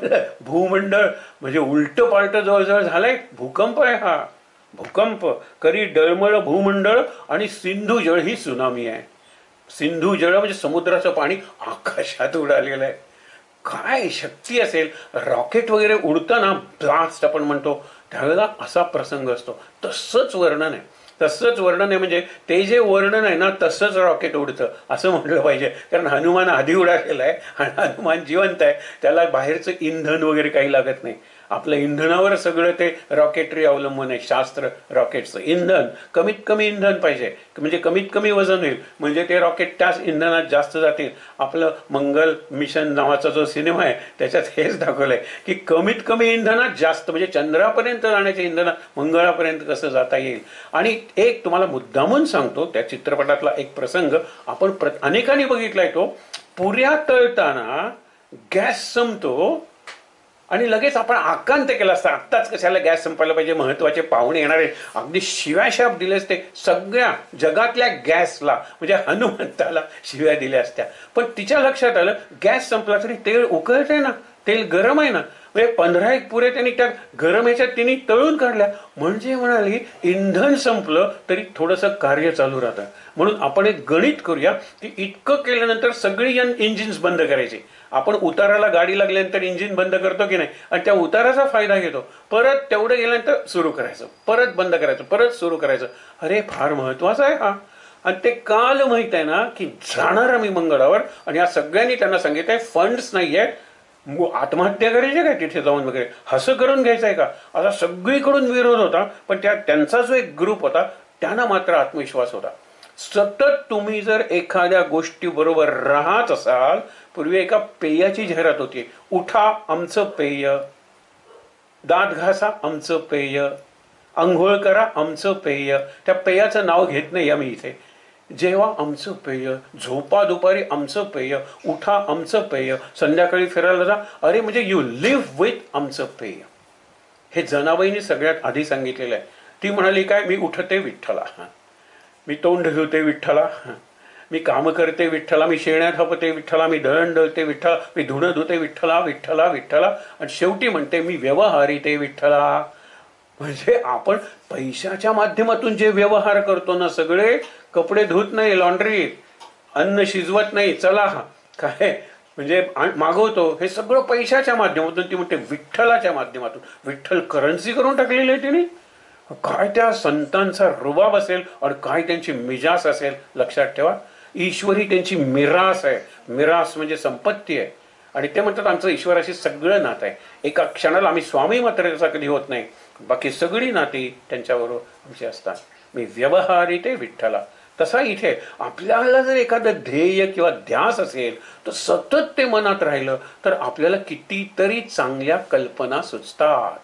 भूमंडळ म्हणजे उलट पालट जवळजवळ झालंय. भूकंप आहे हा, भूकंप. करी डळमळ भूमंडळ आणि सिंधू जळ ही सुनामी आहे. सिंधू जळ म्हणजे समुद्राचं पाणी आकाशात उडालेलं आहे. काय शक्ती असेल! रॉकेट वगैरे उडताना ब्लास्ट आपण म्हणतो त्यावेळेला असा प्रसंग असतो. तसंच वर्णन आहे. तसंच वर्णन आहे म्हणजे ते जे वर्णन आहे ना तसंच रॉकेट उडतं असं म्हटलं पाहिजे. कारण हनुमान आधी उडालेला आहे आणि हनुमान जिवंत आहे. त्याला बाहेरचं इंधन वगैरे काही लागत नाही. आपलं इंधनावर सगळं ते रॉकेटरी अवलंबून आहे. शास्त्र रॉकेटचं इंधन कमीत कमी इंधन पाहिजे म्हणजे कमीत कमी वजन होईल म्हणजे ते रॉकेट त्याच इंधनात जास्त जातील. आपलं मंगल मिशन नावाचा जो सिनेमा आहे त्याच्यात हेच दाखवलंय की कमीत कमी इंधनात जास्त म्हणजे चंद्रापर्यंत जाण्याच्या इंधनात मंगळापर्यंत कसं जाता येईल. आणि एक तुम्हाला मुद्दामून सांगतो, त्या चित्रपटातला एक प्रसंग आपण अनेकांनी बघितलाय. तो पुऱ्या तळताना गॅस संपतो आणि लगेच आपण आकांत केला असता आत्ताच कशाला गॅस संपायला पाहिजे, महत्वाचे पाहुणे येणारे, अगदी शिव्याशाप दिलेच ते सगळ्या जगातल्या गॅसला म्हणजे हनुमंताला शिव्या दिल्या असत्या. पण तिच्या लक्षात आलं गॅस संपला तरी तेल उकळत आहे ना, तेल गरम आहे ना. म्हणजे 15 पुरे त्यांनी त्या गरम ह्याच्यात त्यांनी तळून काढल्या. म्हणजे म्हणाली इंधन संपलं तरी थोडंसं कार्य चालू राहतं. म्हणून आपण एक गणित करूया की इतकं केल्यानंतर सगळी इंजिन्स बंद करायची. आपण उताराला गाडी लागल्यानंतर इंजिन बंद करतो की नाही, आणि त्या उताराचा फायदा घेतो. परत तेवढं गेल्यानंतर सुरू करायचं, परत बंद करायचं, परत सुरू करायचं. अरे फार महत्वाचा आहे हा. आणि ते काल माहित आहे ना की जाणार आम्ही मंगळावर आणि या सगळ्यांनी त्यांना सांगितलंय फंड्स नाहीये, आत्महत्या करायची काय तिथे जाऊन वगैरे, हसं करून घ्यायचंय का, असा सगळीकडून विरोध होता. पण त्यांचा जो एक ग्रुप होता त्यांना मात्र आत्मविश्वास होता. सतत तुम्ही जर एखाद्या गोष्टी बरोबर राहत असाल, पूर्वी एका पेयाची जाहिरात होती, उठा आमचं पेय, दात घासा आमचं पेय, अंघोळ करा आमचं पेय. त्या पेयाचं नाव घेत नाही आम्ही इथे. जेव्हा आमचं पेय, झोपा दुपारी आमचं पेय, उठा आमचं पेय, संध्याकाळी फिरायला जा, अरे म्हणजे यू लिव्ह विथ आमचं पेय. हे जनाबाईंनी सगळ्यात आधी सांगितलेलं आहे. ती म्हणाली काय, मी उठते विठ्ठला, मी तोंड धुते विठ्ठला, मी काम करते विठ्ठला, मी शेण्यात हपते विठ्ठला, मी दळण दळते विठ्ठला, मी धुणं धुते विठ्ठला विठ्ठला विठ्ठला, आणि शेवटी म्हणते मी व्यवहारी ते विठ्ठला. म्हणजे आपण पैशाच्या माध्यमातून जे व्यवहार करतो ना, सगळे कपडे धुत नाही लॉन्ड्रीत, अन्न शिजवत नाही, चला काय म्हणजे मागवतो, हे सगळं पैशाच्या माध्यमातून. ती म्हणते विठ्ठलाच्या माध्यमातून. विठ्ठल करन्सी करून टाकलेली आहे तिने. काय त्या संतांचा रुबाब असेल आणि काय त्यांची मिजास असेल. लक्षात ठेवा, ईश्वरी त्यांची मिरास आहे. मिरास म्हणजे संपत्ती आहे. आणि ते म्हणतात आमचं ईश्वराशी सगळं नातं आहे. एका क्षणाला आम्ही स्वामी मात्र त्याचा कधी होत नाही, बाकी सगळी नाती त्यांच्याबरोबर आमची असतात. मी व्यवहारी ते विठ्ठला. तसा इथे आपल्याला जर एखादं ध्येय किंवा ध्यास असेल तर सतत ते मनात राहिलं तर आपल्याला कितीतरी चांगल्या कल्पना सुचतात.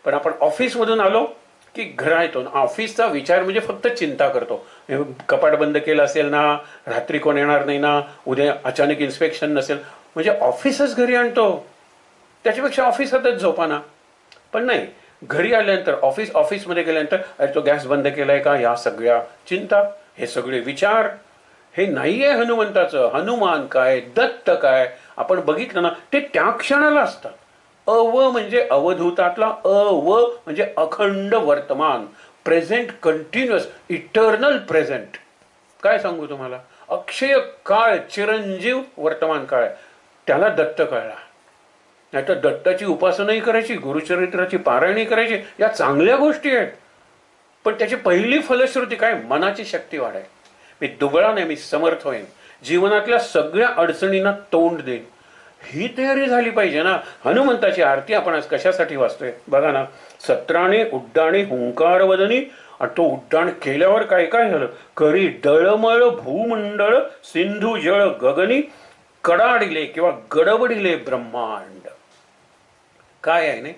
पण आपण ऑफिसमधून आलो की घरा येतो, ऑफिसचा विचार म्हणजे फक्त चिंता करतो. कपाट बंद केलं असेल ना, रात्री कोण येणार नाही ना, उद्या अचानक इन्स्पेक्शन नसेल, म्हणजे ऑफिसच घरी आणतो. त्याच्यापेक्षा ऑफिसातच झोपाना. पण नाही, घरी आल्यानंतर ऑफिसमध्ये गेल्यानंतर अरे तो गॅस बंद केलाय का, या सगळ्या चिंता, हे सगळे विचार. हे नाहीये हनुमंताचं. हनुमान काय, दत्त काय, आपण बघितलं ना, ते त्या क्षणाला असतात. अव म्हणजे अवधूतातला अव म्हणजे अखंड वर्तमान, प्रेझेंट, कंटिन्युअस, इटर्नल प्रेझेंट. काय सांगू तुम्हाला, अक्षय काळ, चिरंजीव वर्तमान काळ, त्याला दत्त कळला. नाही तर दत्ताची उपासनाही करायची, गुरुचरित्राची पारायणी करायची, या चांगल्या गोष्टी आहेत. पण त्याची पहिली फलश्रुती काय, मनाची शक्ती वाढाय. मी दुबळा नाही, मी समर्थ होईन, जीवनातल्या सगळ्या अडचणींना तोंड देईन, ही तयारी झाली पाहिजे ना. हनुमंताची आरती आपण आज कशासाठी वाचतोय बघा ना. सत्राने उड्डाणे हुंकार वदनी, आणि तो उड्डाण केल्यावर काय काय झालं. करी डळमळ भूमंडळ, सिंधू जळ गगनी, कडाडिले किंवा गडबडिले ब्रह्मांड. काय आहे नाही,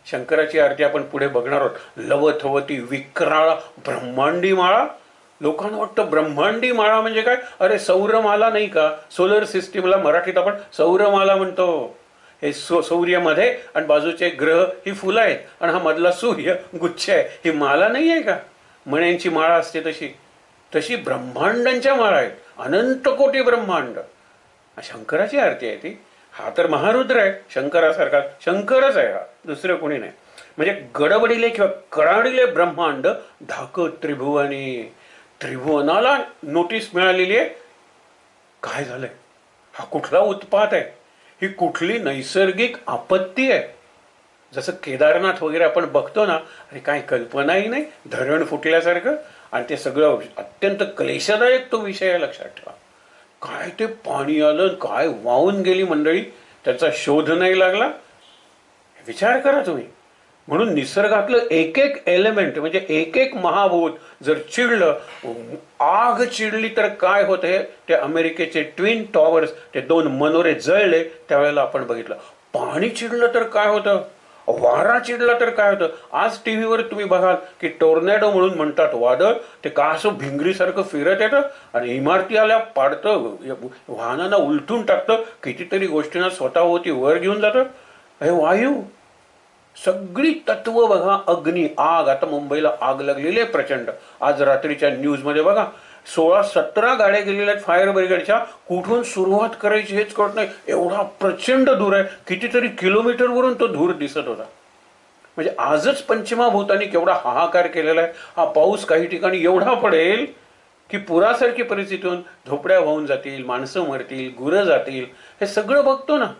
शंकराची आरती आपण पुढे बघणार आहोत. लवथवती विक्राळा ब्रह्मांडी माळा. लोकांना वाटतं ब्रह्मांडी माळा म्हणजे काय, अरे सौरमाला नाही का, सोलर सिस्टीमला मराठीत आपण सौरमाला म्हणतो. हे सूर्यामध्ये आणि बाजूचे ग्रह ही फुलं आहेत आणि हा मधला सूर्य गुच्छ आहे, ही माला नाही आहे का. मण्यांची माळा असते तशी, तशी ब्रह्मांडांच्या माळा आहेत, अनंत कोटी ब्रह्मांड. शंकराची आरती आहे ती. हा तर महारुद्र आहे शंकरासारखा, शंकरच आहे हा, दुसरं कोणी नाही. म्हणजे गडबडिले किंवा कडाडिले ब्रह्मांड धाक त्रिभुवनी. त्रिभुवनाला नोटीस मिळालेली आहे. काय झालंय, हा कुठला उत्पात आहे, ही कुठली नैसर्गिक आपत्ती आहे. जसं केदारनाथ वगैरे आपण बघतो ना, अरे काय कल्पनाही नाही, धरण फुटल्यासारखं, आणि ते सगळं अत्यंत क्लेशदायक तो विषय आहे. लक्षात ठेवा, काय ते पाणी आलं, काय वाहून गेली मंडळी, त्याचा शोध नाही लागला. विचार करा तुम्ही. म्हणून निसर्गातलं एक एक एलिमेंट म्हणजे एक एक महाभूत जर चिडलं, आग चिडली तर काय होते. ते अमेरिकेचे ट्विन टॉवर्स, ते 2 मनोरे जळले त्यावेळेला आपण बघितलं. पाणी चिडलं तर काय होतं, वारा चिडला तर काय होतं. आज टीव्हीवर तुम्ही बघाल की टोर्नेडो म्हणून म्हणतात वादळ, ते का असं भिंगरीसारखं फिरत येतं आणि इमारती आल्या पाडतं, वाहनांना उलटून टाकतं, कितीतरी गोष्टींना स्वतःभोवती वर घेऊन जातं. हे वायू, सगळी तत्व बघा. अग्नी, आग, आता मुंबईला आग लागलेली आहे प्रचंड. आज रात्रीच्या न्यूजमध्ये बघा 16-17 गाड्या गेलेल्या आहेत फायर ब्रिगेडच्या. कुठून सुरुवात करायची हेच कळत नाही, एवढा प्रचंड धूर आहे. कितीतरी किलोमीटरवरून तो धूर दिसत होता. म्हणजे आजच पंचमाभूतांनी केवढा हाहाकार केलेला आहे. हा पाऊस काही ठिकाणी एवढा पडेल की पुरासारखी परिस्थिती होऊन झोपड्या वाहून जातील, माणसं मरतील, गुरं जातील. हे सगळं बघतो ना.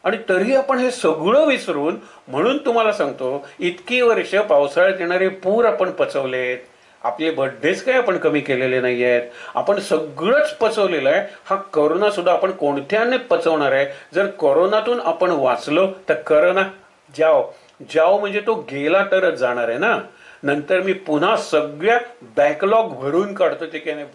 आणि तरी आपण हे सगळं विसरून, म्हणून तुम्हाला सांगतो, इतकी वर्ष पावसाळ्यात येणारे पूर आपण पचवलेत. आपले बर्थडेज काय आपण कमी केलेले नाही आहेत, आपण सगळंच पचवलेलं आहे. हा कोरोना सुद्धा आपण कोणत्याने पचवणार आहे. जर कोरोनातून आपण वाचलो तर करोना जाओ जाओ म्हणजे तो गेला तरच जाणार आहे ना. नंतर मी पुन्हा सगळ्या बॅकलॉग भरून काढतो ते काय नाही.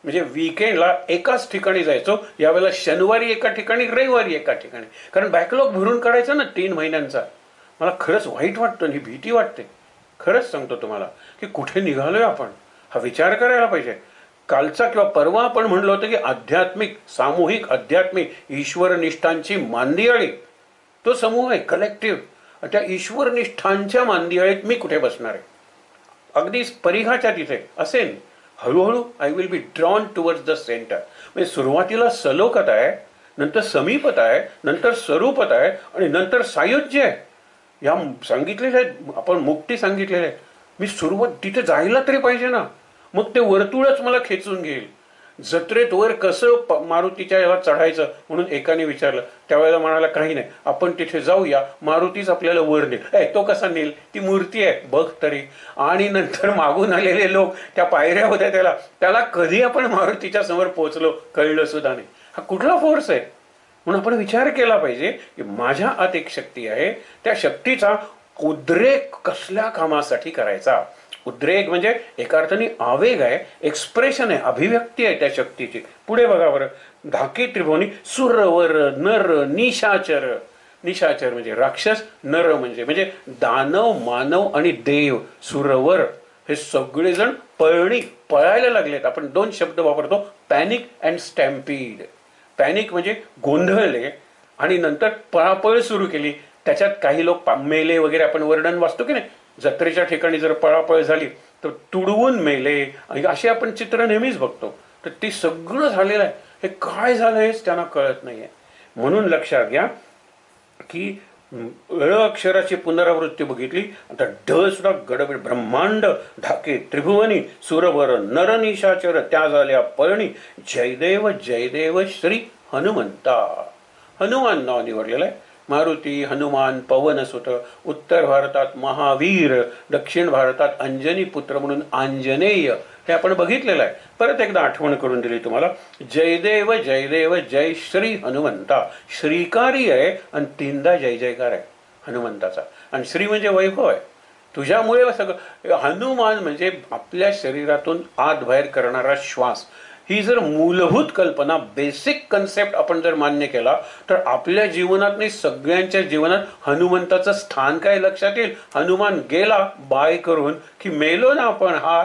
म्हणजे वीकेंडला एकाच ठिकाणी जायचो, यावेळेला शनिवारी एका ठिकाणी, रविवारी एका ठिकाणी, कारण बॅकलॉग भरून काढायचा ना 3 महिन्यांचा. मला खरंच वाईट वाटतं, ही भीती वाटते. खरंच सांगतो तुम्हाला की कुठे निघालोय आपण, हा विचार करायला पाहिजे. कालचा किंवा परवा आपण म्हणलो होतं की आध्यात्मिक, सामूहिक आध्यात्मिक ईश्वरनिष्ठांची मांदियाळी, तो समूह आहे कलेक्टिव्ह. त्या ईश्वरनिष्ठांच्या मांदियाळीत मी कुठे बसणार आहे. अगदी परिघाच्या तिथे असेल, हळूहळू I will be drawn towards the centre. म्हणजे सुरुवातीला सलोकता आहे, नंतर समीपता आहे, नंतर स्वरूपता आहे आणि नंतर सायुज्य आहे. या सांगितलेले आहेत, आपण मुक्ती सांगितलेले आहे. मी सुरुवात तिथे जायला तरी पाहिजे ना, मग ते वर्तुळच मला खेचून घेईल. जत्रेत वर कसं मारुतीच्या याला चढायचं म्हणून एकाने विचारलं. त्यावेळेला म्हणाला काही नाही, आपण तिथे जाऊया, मारुतीच आपल्याला वर नेल. तो कसा नेल, ती मूर्ती आहे बघ तरी. आणि नंतर मागून आलेले लोक, त्या पायऱ्या होत्या, त्याला कधी आपण मारुतीच्या समोर पोहोचलो कळलं सुद्धा नाही. हा कुठला फोर्स आहे? म्हणून आपण विचार केला पाहिजे की माझ्या आत एक शक्ती आहे, त्या शक्तीचा उद्रेक कसल्या कामासाठी करायचा. उद्रेक म्हणजे एका अर्थाने आवेग आहे, एक्सप्रेशन आहे, अभिव्यक्ती आहे त्या शक्तीची. पुढे बघा बरं, धाके त्रिभुवनी सुरवर नर निशाचर. निशाचर म्हणजे राक्षस, नर म्हणजे दानव, मानव आणि देव. सुरवर हे सगळेजण पळायला लागलेत. आपण दोन शब्द वापरतो, पॅनिक अँड स्टॅम्पीड. पॅनिक म्हणजे गोंधळले आणि नंतर पळापळ सुरू केली. त्याच्यात काही लोक मेले वगैरे, आपण वर्णन वाचतो की नाही. जत्रेच्या ठिकाणी जर पळापळ झाली तर तुडवून मेले, असे आपण चित्र नेहमीच बघतो. तर ते सगळं झालेलं आहे. हे काय झालं हेच त्यांना कळत नाहीये. म्हणून लक्षात घ्या की ळ अक्षराची पुनरावृत्ती बघितली, आता ढ सुद्धा गडबड. ब्रह्मांड धाके त्रिभुवनी सुरवर नरनिशाचर त्या झाल्या पळणी. जयदेव जयदेव श्री हनुमंता. हनुमान नाव निवडलेलं आहे. मारुती, हनुमान, पवनसुत. उत्तर भारतात महावीर, दक्षिण भारतात अंजनी पुत्र म्हणून आंजनेय. हे आपण बघितलेलं आहे. परत एकदा आठवण करून दिली तुम्हाला. जयदेव जयदेव जय श्री हनुमंता. श्रीकारी आहे आणि तीनदा जय जयकार आहे हनुमंताचा. आणि श्री म्हणजे वैभव आहे. तुझ्यामुळे सगळं. हनुमान म्हणजे आपल्या शरीरातून आत बाहेर करणारा श्वास. ही जर मूलभूत कल्पना, बेसिक कन्सेप्ट आपण जर मान्य केला तर आपल्या जीवनात नाही, सगळ्यांच्या जीवनात हनुमंताचं स्थान काय लक्षात येईल. हनुमान गेला बाय करून की मेलो ना आपण. हा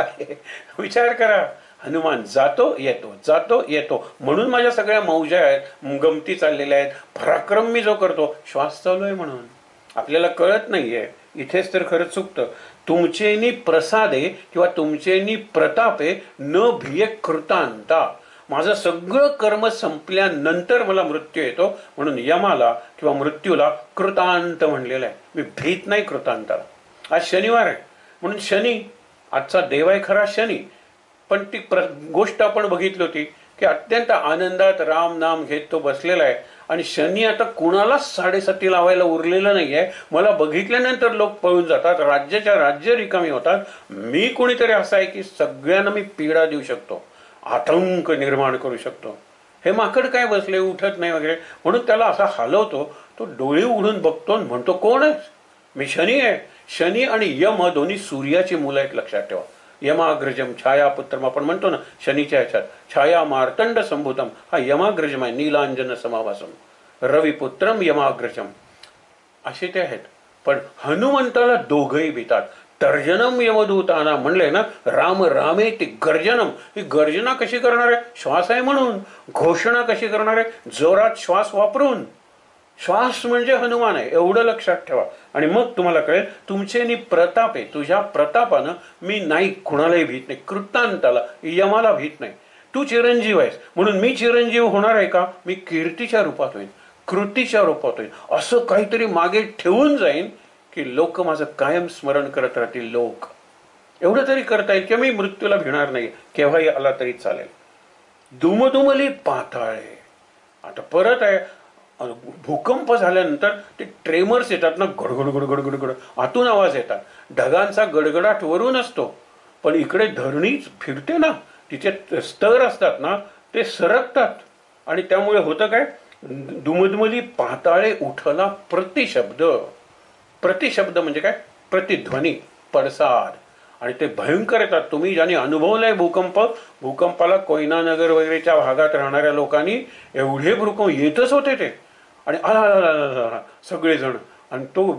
विचार करा. हनुमान जातो येतो, जातो येतो. म्हणून माझ्या सगळ्या मौजा आहेत, गमती चाललेल्या आहेत. पराक्रम मी जो करतो, श्वास चालू आहे म्हणून. आपल्याला कळत नाहीये. इथेच तर खरं चुकतं. तुमचेनी प्रसादे किंवा तुमचेनी प्रतापे न भिये कृतांता. माझं सगळं कर्म संपल्यानंतर मला मृत्यू येतो, म्हणून यमाला किंवा मृत्यूला कृतांत म्हणलेलं आहे. मी भीत नाही कृतांताला. आज शनिवार आहे म्हणून शनी, आजचा देव आहे खरा शनी. पण ती गोष्ट आपण बघितली होती की अत्यंत आनंदात राम नाम घेत तो बसलेला आहे. आणि शनी आता कुणालाच 7:30 लावायला उरलेलं नाहीये. मला बघितल्यानंतर लोक पळून जातात, राज्य रिकामी होतात. मी कोणीतरी असा आहे की सगळ्यांना मी पीडा देऊ शकतो, आतंक निर्माण करू शकतो. हे माकड काय बसले, उठत नाही वगैरे, म्हणून त्याला असा हलवतो. तो डोळे उघडून बघतो म्हणतो कोण आहे? मी शनी आहे. शनी आणि यम दोन्ही सूर्याची मुलं आहेत, लक्षात ठेवा. यमाग्रजम छायापुत्रम आपण म्हणतो ना शनीच्या ह्याच्यात, छाया मार्तंड संभूतम हा यमाग्रजम आहे. नीलांजन समाभासम रविपुत्रम यमाग्रजम असे ते आहेत. पण हनुमंताला दोघही भीतात. तर्जनम यमदूताना म्हणले ना, राम रामे ती गर्जनम. ही गर्जना कशी करणार आहे? श्वास आहे म्हणून. घोषणा कशी करणार आहे? जोरात श्वास वापरून. श्वास म्हणजे हनुमान आहे, एवढं लक्षात ठेवा. आणि मग तुम्हाला कळेल तुमचे नि प्रताप आहे. तुझ्या प्रतापानं मी नाही कुणालाही भीत नाही. कृतांताला, यमाला भीत नाही. तू चिरंजीव आहेस म्हणून मी चिरंजीव होणार आहे का? मी कीर्तीच्या रूपात होईन, कृतीच्या रूपात होईन. असं काहीतरी मागे ठेवून जाईन की लोक माझं कायम स्मरण करत राहतील. लोक एवढं तरी करता येईल की मी मृत्यूला भिणार नाही, केव्हाही आला तरी चालेल. दुमदुमली पाताळे. आता परत आहे, भूकंप झाल्यानंतर ते ट्रेमर्स येतात ना, गडगड गडगड गडगड आतून आवाज येतात. ढगांचा गडगडाट वरून असतो, पण इकडे धरणी फिरते ना, तिचे स्तर असतात ना, ते सरकतात. आणि त्यामुळे होतं काय, दुमदुमली पाताळे उठला प्रतिशब्द. प्रतिशब्द म्हणजे काय? प्रतिध्वनी, पडसाद. आणि ते भयंकर येतात. तुम्ही ज्यांनी अनुभवलंय भूकंपाला कोयना नगर वगैरेच्या भागात राहणाऱ्या लोकांनी एवढे भूकंप येतच होते ते. आणि आला सगळेजण. आणि तो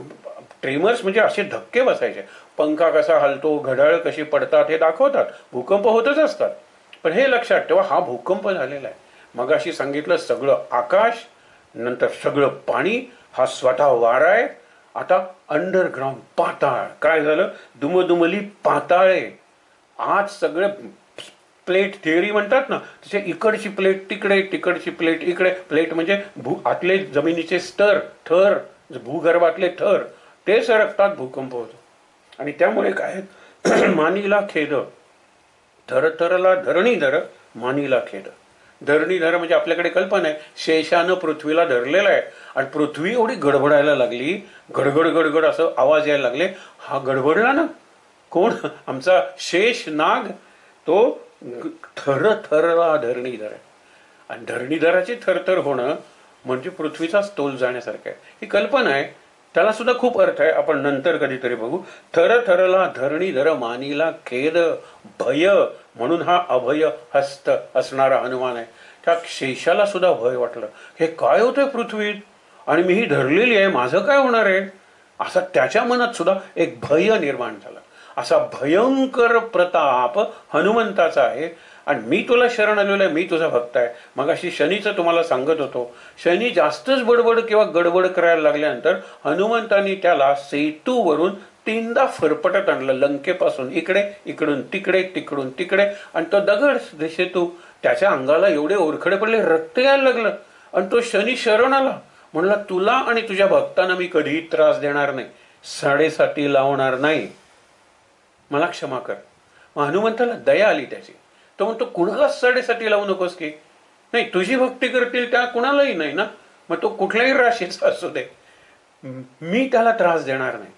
ट्रेमर्स म्हणजे असे धक्के बसायचे. पंखा कसा हलतो, घड्याळ कशी पडतात हे दाखवतात. भूकंप होतच असतात. पण हे लक्षात ठेवा, हा भूकंप झालेला आहे. मगाशी सांगितलं सगळं आकाश, नंतर सगळं पाणी, हा स्वतः वारा आहे. आता अंडरग्राऊंड पाताळ. काय झालं? दुमदुमली पाताळे. आज सगळे प्लेट थिअरी म्हणतात ना, त्याच्या इकडची प्लेट तिकडे, तिकडची प्लेट इकडे. प्लेट म्हणजे आतले जमिनीचे स्तर, थर, भूगर्भातले थर ते सरकतात, भूकंप होतो. आणि त्यामुळे काय मानीला खेद, थरथरला धरणी धर, मानीला खेद. धरणी धर म्हणजे आपल्याकडे कल्पना आहे, शेषानं पृथ्वीला धरलेला आहे आणि पृथ्वी एवढी गडबडायला लागली, गडगड गडगड असं आवाज यायला लागले. हा गडबडला ना, कोण? आमचा शेष नाग. तो थर थरला धरणीधर. आणि धरणीधराची थरथर होणं म्हणजे पृथ्वीचाच तोल जाण्यासारखं आहे. ही कल्पना आहे, त्याला सुद्धा खूप अर्थ आहे, आपण नंतर कधीतरी बघू. थर थरला धरणीधर, मानीला खेद भय, म्हणून हा अभय हस्त असणारा हनुमान आहे. त्या शेषाला सुद्धा भय वाटलं, हे काय होतंय पृथ्वीत, आणि मी ही धरलेली आहे, माझं काय होणार आहे, असा त्याच्या मनात सुद्धा एक भय निर्माण झाला. असा भयंकर प्रताप हनुमंताचा आहे. आणि मी तुला शरण आलेलो आहे, मी तुझा भक्त आहे. मग अशी शनीचं तुम्हाला सांगत होतो, शनी जास्तच बडबड किंवा गडबड करायला लागल्यानंतर हनुमंतांनी त्याला सेतूवरून 3दा फरफटत आणलं, लंकेपासून इकडे, इकडून तिकडे, तिकडून तिकडे. आणि तो दगड सेतू, त्याच्या अंगाला एवढे ओरखडे पडले, रक्त यायला लागलं. आणि तो शनी शरण आला, म्हणला तुला आणि तुझ्या भक्तांना मी कधीही त्रास देणार नाही, 7.5 लावणार नाही, मला क्षमा कर. मग हनुमंताला दया आली त्याची. तो म्हणतो कुणालाच 7.5 लावू नकोस की, नाही तुझी भक्ती करतील त्या कुणालाही नाही ना, मग तो कुठल्याही राशीचा असू दे, मी त्याला त्रास देणार नाही.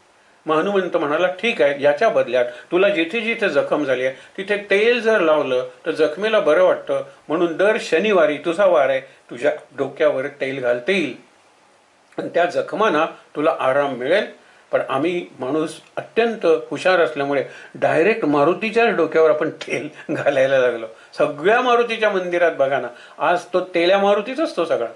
मग हनुमंत म्हणाला ठीक आहे, याच्या बदल्यात तुला जिथे जिथे जखम झाली आहे तिथे तेल जर लावलं तर जखमेला बरं वाटतं, म्हणून दर शनिवारी, तुझा वार आहे, तुझ्या डोक्यावर तेल घालता येईल आणि त्या जखमांना तुला आराम मिळेल. पण आम्ही माणूस अत्यंत हुशार असल्यामुळे डायरेक्ट मारुतीच्या डोक्यावर आपण तेल घालायला लागलो. सगळ्या मारुतीच्या मंदिरात बघा ना, आज तो तेल्या मारुतीचाच तो सगळा.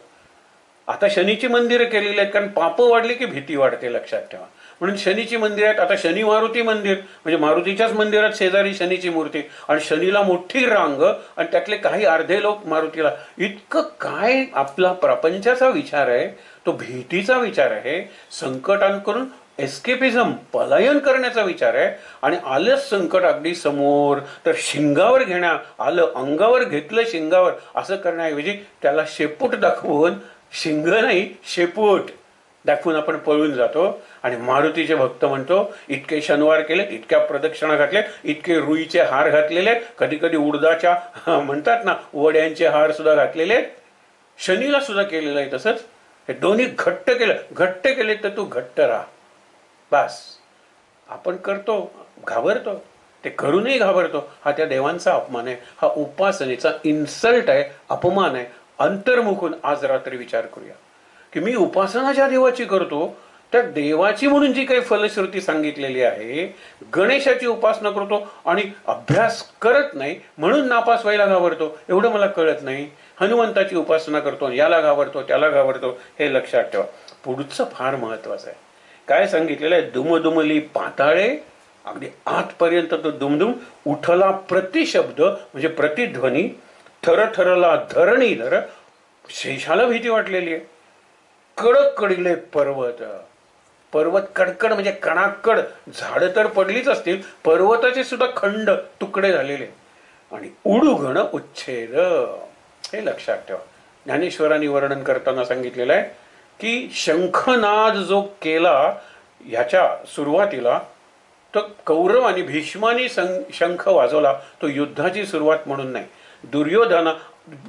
आता शनीची मंदिरं केलेली आहेत, कारण पाप वाढली की भीती वाढते, लक्षात ठेवा. म्हणून शनीची मंदिर आहेत. आता शनी मारुती मंदिर म्हणजे मारुतीच्याच मंदिरात शेजारी शनीची मूर्ती, आणि शनीला मोठी रांग, आणि त्यातले काही अर्धे लोक मारुतीला. इतकं काय आपला प्रपंचाचा विचार आहे, तो भीतीचा विचार आहे, संकटांकडून एस्केपिझम, पलायन करण्याचा विचार आहे. आणि आलंच संकट अगदी समोर तर शिंगावर घेण्या आलं, अंगावर घेतलं शिंगावर, असं करण्याऐवजी त्याला शेपूट दाखवून, शिंग नाही शेपूट दाखवून आपण पळून जातो. आणि मारुतीचे भक्त म्हणतो इतके शनिवार केले, इतक्या प्रदक्षिणा घातल्या, इतके रुईचे हार घातलेले, कधी कधी उडदाच्या म्हणतात ना वड्यांचे हार सुद्धा घातलेले, शनीला सुद्धा केलेलं आहे तसंच. हे दोन्ही घट्ट केले तर तू घट्ट राहा. बस आपण करतो, घाबरतो, ते करूनही घाबरतो, हा त्या देवांचा अपमान आहे, हा उपासनेचा इन्सल्ट आहे, अपमान आहे. अंतर्मुखून आज रात्री विचार करूया की मी उपासना ज्या देवाची करतो त्या देवाची म्हणून जी काही फलश्रुती सांगितलेली आहे, गणेशाची उपासना करतो आणि अभ्यास करत नाही म्हणून नापास व्हायला घाबरतो, एवढं मला कळत नाही. हनुमंताची उपासना करतो, याला घाबरतो, त्याला घाबरतो, हे लक्षात ठेवा. पुढचं फार महत्वाचं आहे. काय सांगितलेलं आहे, दुमदुमली पाताळे, अगदी आतपर्यंत तो दुमदुम, उठला प्रतिशब्द म्हणजे प्रतिध्वनी, थरथरला धरणीधर, शेषाला भीती वाटलेली आहे. कडक कडीले पर्वत, पर्वत कडकड म्हणजे कणाकड, झाडं तर पडलीच असतील, पर्वताचे सुद्धा खंड तुकडे झालेले. आणि उडुगण उच्छेद, हे लक्षात ठेवा. ज्ञानेश्वरांनी वर्णन करताना सांगितलेलं आहे की शंखनाद जो केला ह्याच्या सुरुवातीला, तर कौरव आणि भीष्मानी शंख वाजवला, तो युद्धाची सुरुवात म्हणून नाही. दुर्योधना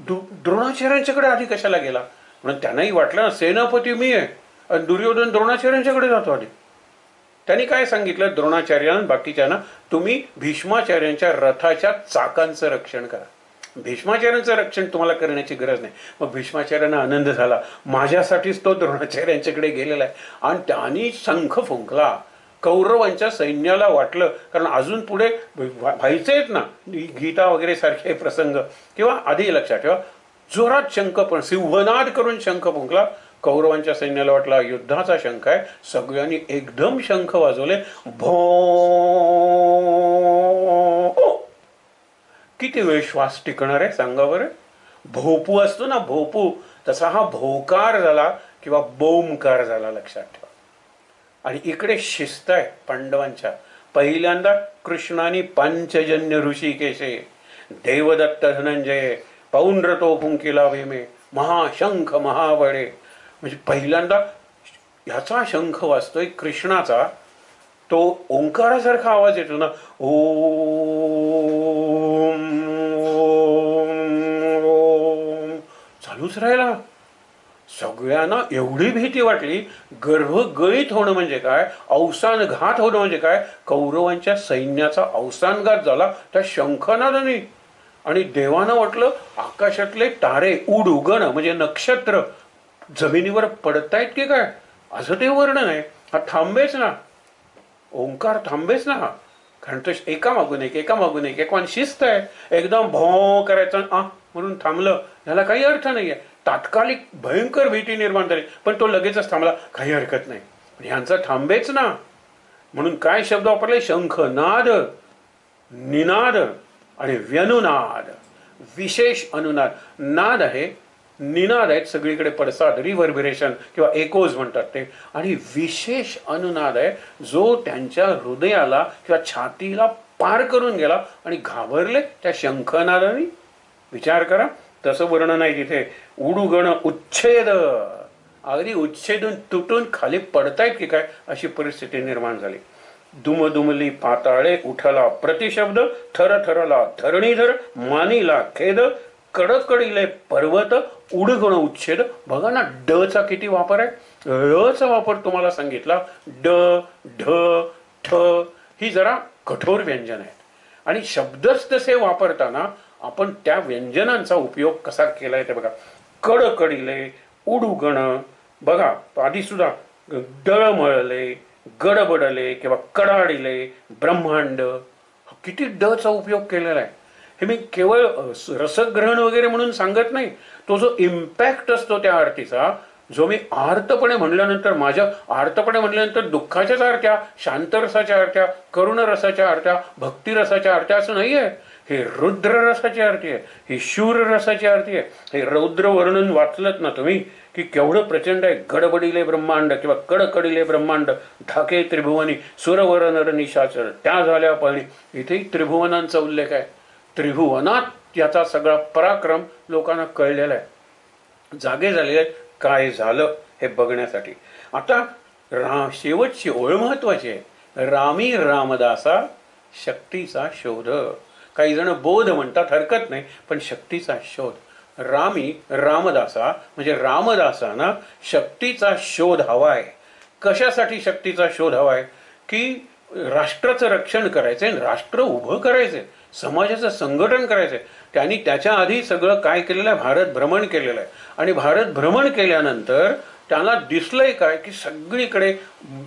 द्रोणाचार्यांच्याकडे आधी कशाला गेला, म्हणून त्यांनाही वाटलं ना सेनापती मी आहे, आणि दुर्योधन द्रोणाचार्यांच्याकडे जातो आधी. त्यांनी काय सांगितलं द्रोणाचार्यांना, बाकीच्यांना, तुम्ही भीष्माचार्यांच्या रथाच्या चाकांचं रक्षण करा. भीष्माचार्यांचं रक्षण तुम्हाला करण्याची गरज नाही. मग भीष्माचार्यांना आनंद झाला, माझ्यासाठीच तो द्रोणाचार्यांच्याकडे गेलेला आहे. आणि त्यांनी शंख फुंकला. कौरवांच्या सैन्याला वाटलं, कारण अजून पुढे व्हायचे आहेत ना गीता वगैरे सारखे प्रसंग, किंवा आधी लक्षात ठेवा, जोरात शंख पण सिंहनाद करून शंख फुंकला. कौरवांच्या सैन्याला वाटला युद्धाचा शंख आहे, सगळ्यांनी एकदम शंख वाजवले. भो, किती वेळ श्वास टिकणार आहे सांगा बरं. भोपू असतो ना भोपू, तसा हा भोकार झाला किंवा बोमकार झाला, लक्षात ठेवा. आणि इकडे शिस्त आहे पांडवांच्या. पहिल्यांदा कृष्णाने पंचजन्य ऋषिकेशे देवदत्त धनंजय पौंड्र तो फुंकिला भीमे महाशंख महाबळे. म्हणजे पहिल्यांदा ह्याचा शंख वाजतोय कृष्णाचा, तो ओंकारासारखा आवाज येतो ना, ओम ओम, चालूच राहिला. सगळ्यांना एवढी भीती वाटली. गर्भगळीत होणं म्हणजे काय, अवसानघात होणं म्हणजे काय, कौरवांच्या सैन्याचा अवसानघात झाला त्या शंखनादाने. आणि देवानं वाटलं आकाशातले तारे उड उगणं म्हणजे नक्षत्र जमिनीवर पडतायत की काय, असं ते वर्णन आहे. हा थांबेच ना, ओंकार थांबेच ना. कारण तो एका मागून एक एका मागून एक एक शिस्त आहे. एकदम भो करायचं म्हणून थांबलं, याला काही अर्थ नाहीये. तात्कालिक भयंकर भीती निर्माण झाली, पण तो लगेचच थांबला, काही हरकत नाही. पण ह्यांचा थांबेच ना. म्हणून काय शब्द वापरले, शंखनाद, निनाद आणि व्यनुनाद, विशेष अनुनाद. नाद आहे, निनाद आहेत सगळीकडे पडसाद, रिव्हर्बरेशन किंवा एकोज म्हणतात ते. आणि विशेष अनुनाद आहे जो त्यांच्या हृदयाला किंवा छातीला पार करून गेला आणि घाबरले त्या शंखनादाने. विचार करा, तसं वर्णन आहे तिथे. उडुगण उच्छेद, अगदी उच्छेदून तुटून खाली पडतायत की काय अशी परिस्थिती निर्माण झाली. दुमदुमली पाताळे उठला प्रतिशब्द, थरथरला धरणीधर मानीला खेद, कडकडीले पर्वत उडगण उच्छेद. बघा ना, ड चा किती वापर आहे. ळ चा वापर तुम्हाला सांगितला. ड ढ ठ ही जरा कठोर व्यंजन आहेत आणि शब्दच तसे वापरताना आपण त्या व्यंजनांचा उपयोग कसा केलाय ते बघा. कडकडीले, उडुगण, बघा आधी सुद्धा डळमळले, गडबडले किंवा कडाडिले, ब्रह्मांड, किती ड चा उपयोग केलेला आहे. हे मी केवळ रसग्रहण वगैरे म्हणून सांगत नाही. तो जो इम्पॅक्ट असतो त्या आरतीचा, जो मी आर्तपणे म्हणल्यानंतर, माझ्या आर्तपणे म्हणल्यानंतर दुःखाच्याच आरत्या, शांतरसाच्या आरत्या, करुण रसाच्या आरत्या, भक्तिरसाच्या आरत्या असं नाहीये. हे रुद्र रसाची आरती आहे, ही शूर रसाची आरती आहे. हे रौद्र वर्णन वाचलत ना तुम्ही की केवढं प्रचंड आहे. गडबडीले ब्रह्मांड किंवा कडकडीले ब्रह्मांड, ढाके त्रिभुवनी, सुरवर नर निशाचर, त्या झाल्या पळणी. इथेही त्रिभुवनांचा उल्लेख आहे. त्रिभुवनात याचा सगळा पराक्रम लोकांना कळलेला आहे, जागे झालेले आहेत काय झालं हे बघण्यासाठी. आता शेवटची ओळ महत्वाची आहे. रामी रामदासा शक्तीचा शोध. काही जण बोध म्हणतात, हरकत नाही, पण शक्तीचा शोध. रामी रामदासा म्हणजे रामदासांना शक्तीचा शोध हवाय. कशासाठी शक्तीचा शोध हवाय? की राष्ट्राचं रक्षण करायचंय, राष्ट्र उभं करायचंय, समाजाचं संघटन करायचंय. त्यांनी त्याच्या आधी सगळं काय केलेलं आहे, भारत भ्रमण केलेलं आहे. आणि भारत भ्रमण केल्यानंतर त्यांना दिसलंय काय की सगळीकडे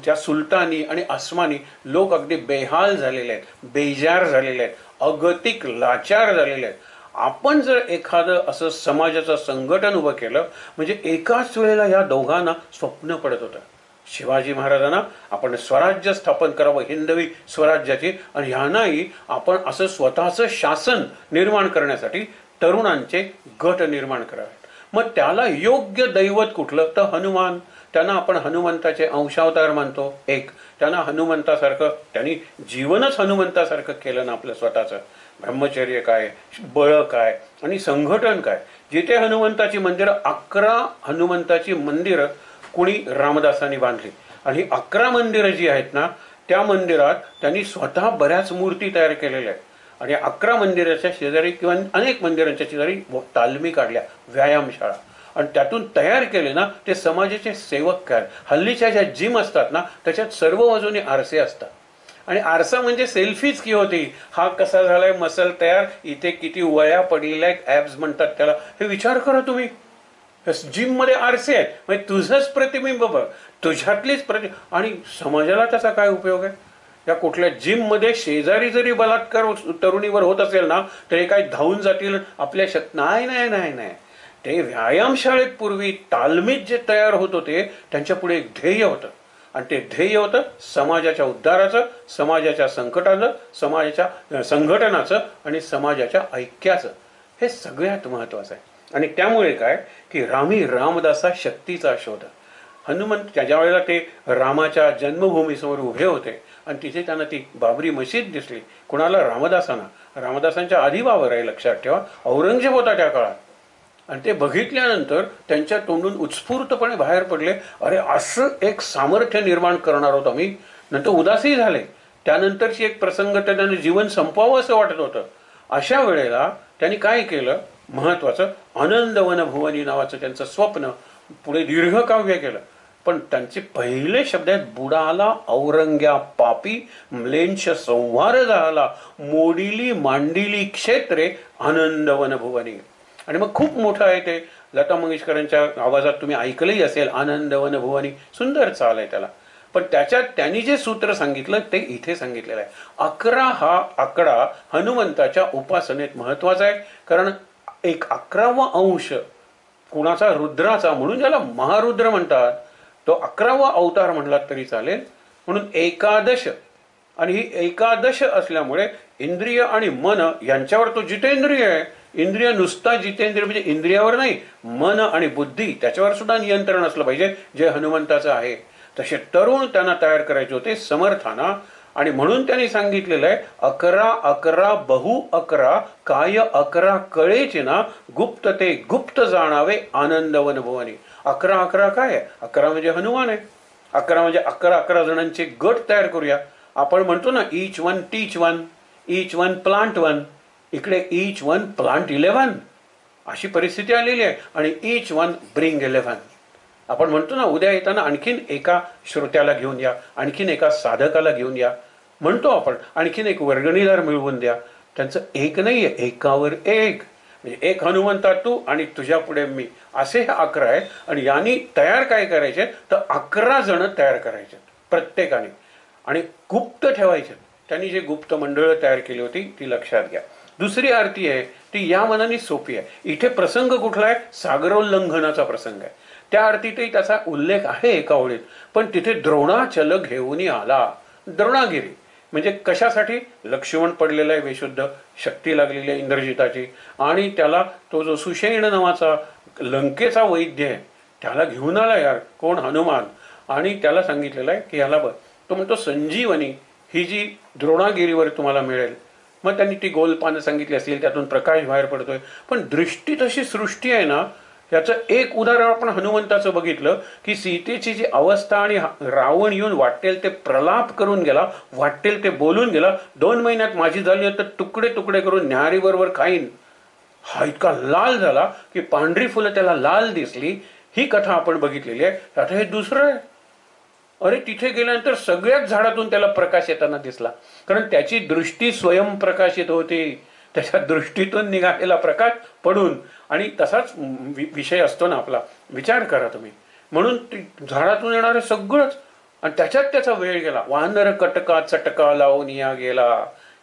त्या सुलतानी आणि अस्मानी लोक अगदी बेहाल झालेले आहेत, बेजार झालेले आहेत, अगतिक लाचार झालेले आहेत. आपण जर एखादं असं समाजाचं संघटन उभं केलं म्हणजे एकाच वेळेला या दोघांना स्वप्न पडत होतं. शिवाजी महाराजांना आपण स्वराज्य स्थापन करावं, हिंदवी स्वराज्याची, आणि ह्यांनाही आपण असं स्वतःचं शासन निर्माण करण्यासाठी तरुणांचे गट निर्माण करावे. मग त्याला योग्य दैवत कुठलं तर हनुमान. त्यांना आपण हनुमंताचे अंशावतार मानतो. एक त्यांना हनुमंतासारखं, त्यांनी जीवनच हनुमंतासारखं केलं ना आपलं स्वतःचं. ब्रह्मचर्य काय, बळ काय आणि संघटन काय. जिथे हनुमंताची मंदिरं, 11 हनुमंताची मंदिरं कुणी रामदासांनी बांधली. आणि 11 मंदिरं जी आहेत ना, त्या मंदिरात त्यांनी स्वतः बऱ्याच मूर्ती तयार केलेल्या आहेत. आणि 11 मंदिराच्या शेजारी किंवा अनेक मंदिरांच्या शेजारी तालमी काढल्या, व्यायामशाळा, आणि त्यातून तयार केले ना ते समाजाचे सेवक काय. हल्लीच्या ज्या जिम असतात ना त्याच्यात सर्व बाजूने आरसे असतात. आणि आरसा म्हणजे सेल्फीच की होती. हा कसा झालाय मसल तयार, इथे किती वळ्या पडलेल्या आहेत, ॲब्स म्हणतात त्याला. हे विचार करा तुम्ही, जिम मध्ये आरसे आहेत, म्हणजे तुझंच प्रतिबिंब बघ, तुझ्यातलीच आणि समाजाला त्याचा काय उपयोग आहे? या कुठल्या जिम मध्ये शेजारी जरी बलात्कार तरुणीवर होत असेल ना तरी काय धावून जातील आपल्या नाही नाही नाही नाही. ते व्यायामशाळेत पूर्वी तालमीत जे तयार होत होते त्यांच्या पुढे एक ध्येय होतं. आणि ते ध्येय होतं समाजाच्या उद्धाराचं, समाजाच्या संकटाचं, समाजाच्या संघटनाचं आणि समाजाच्या ऐक्याचं. हे सगळ्यात महत्वाचं आहे. आणि त्यामुळे काय की रामी रामदासा शक्तीचा शोध. हनुमंत ज्या वेळेला ते रामाच्या जन्मभूमीसमोर उभे होते आणि तिथे त्यांना ती बाबरी मशीद दिसली, कुणाला, रामदासांना. रामदासांच्या आधी बाबर आहे, लक्षात ठेवा. औरंगजेब होता त्या काळात. आणि ते बघितल्यानंतर त्यांच्या तोंडून उत्स्फूर्तपणे बाहेर पडले, अरे असं एक सामर्थ्य निर्माण करणार होतो आम्ही. नंतर उदासही झाले. त्यानंतरची एक प्रसंग त्यांना जीवन संपवावं असं वाटत होतं. अशा वेळेला त्यांनी काय केलं, महत्वाचं आनंदवन भुवनी नावाचं त्यांचं स्वप्न पुढे दीर्घकाव्य केलं. पण त्यांचे पहिले शब्द आहेत, बुडाला औरंग्या पापी म्लेंछ संहार झाला, मोडिली मांडिली क्षेत्रे आनंदवन भुवनी. आणि मग खूप मोठं आहे ते, लता मंगेशकरांच्या आवाजात तुम्ही ऐकलंही असेल, आनंदवन भुवनी. सुंदर चाल आहे त्याला. पण त्याच्यात त्यांनी जे सूत्र सांगितलं ते इथे सांगितलेलं आहे. 11 हा आकडा हनुमंताच्या उपासनेत महत्वाचा आहे. कारण एक 11वा अंश कुणाचा, रुद्राचा, म्हणून ज्याला महारुद्र म्हणतात, तो 11वा अवतार म्हणलात तरी चालेल. म्हणून एकादश, आणि ही एकादश असल्यामुळे इंद्रिय आणि मन यांच्यावर तो जितेंद्रिय आहे. इंद्रिय नुसता जितेंद्रिय म्हणजे इंद्रियावर नाही, मन आणि बुद्धी त्याच्यावर सुद्धा नियंत्रण असलं पाहिजे, जे हनुमंताचं आहे. तसे तरुण त्यांना तयार करायचे होते समर्थाना. आणि म्हणून त्यांनी सांगितलेलं आहे, 11 11 बहु 11 काय 11 कळेचे ना, गुप्त ते गुप्त जाणावे आनंदवन भुवनी. 11 11 काय आहे? 11 म्हणजे हनुमान आहे. 11 म्हणजे 11 11 जणांचे गट तयार करूया. आपण म्हणतो ना, each one teach one, each one plant one. इकडे इच वन प्लांट 11 अशी परिस्थिती आलेली आहे. आणि इच वन ब्रिंग 11. आपण म्हणतो ना, उद्या येताना आणखीन एका श्रोत्याला घेऊन या, आणखीन एका साधकाला घेऊन या, म्हणतो आपण, आणखीन एक वर्गणीदार मिळवून द्या. त्यांचं एक नाहीये, एकावर एक. म्हणजे एक हनुमंता तू आणि तुझ्या पुढे मी, असे हे 11 आहेत. आणि यांनी तयार काय करायचे तर 11 जण तयार करायचे प्रत्येकाने, आणि गुप्त ठेवायचे. त्यांनी जे गुप्त मंडळ तयार केली होती ती लक्षात घ्या. दुसरी आरती आहे ती या मनाने सोपी आहे. इथे प्रसंग कुठला आहे? सागरोल्लंघनाचा प्रसंग आहे. त्या आरतीतही त्याचा उल्लेख आहे एका ओळीत. पण तिथे द्रोणाचल घेऊन आला. द्रोणागिरी म्हणजे कशासाठी? लक्ष्मण पडलेला आहे बेशुद्ध, शक्ती लागलेली आहे इंद्रजिताची, आणि त्याला तो जो सुषेण नावाचा लंकेचा वैद्य आहे त्याला घेऊन आला यार. कोण? हनुमान. आणि त्याला सांगितलेलं आहे की याला बघ. तो म्हणतो संजीवनी ही जी द्रोणागिरीवर तुम्हाला मिळेल. मग त्यांनी ती गोलपानं सांगितली असतील, त्यातून प्रकाश बाहेर पडतोय. पण दृष्टी तशी सृष्टी आहे ना, याचं एक उदाहरण आपण हनुमंताचं बघितलं की सीतेची जी अवस्था, आणि रावण येऊन वाटेल ते प्रलाप करून गेला, वाटेल ते बोलून गेला, 2 महिन्यात माझी झाली तर तुकडे तुकडे करून न्याहारी बरोबर खाईन, हा इतका लाल झाला की पांढरी फुलं त्याला लाल दिसली. ही कथा आपण बघितलेली आहे. आता हे दुसरं आहे. अरे तिथे गेल्यानंतर सगळ्याच झाडातून त्याला प्रकाश येताना दिसला, कारण त्याची दृष्टी स्वयंप्रकाशित होती. त्याच्या दृष्टीतून निघालेला प्रकाश पडून, आणि तसाच विषय असतो ना आपला, विचार करा तुम्ही. म्हणून झाडातून येणारे सगळंच, आणि त्याच्यात त्याचा वेळ गेला. वानर कटका चटका लावून या गेला,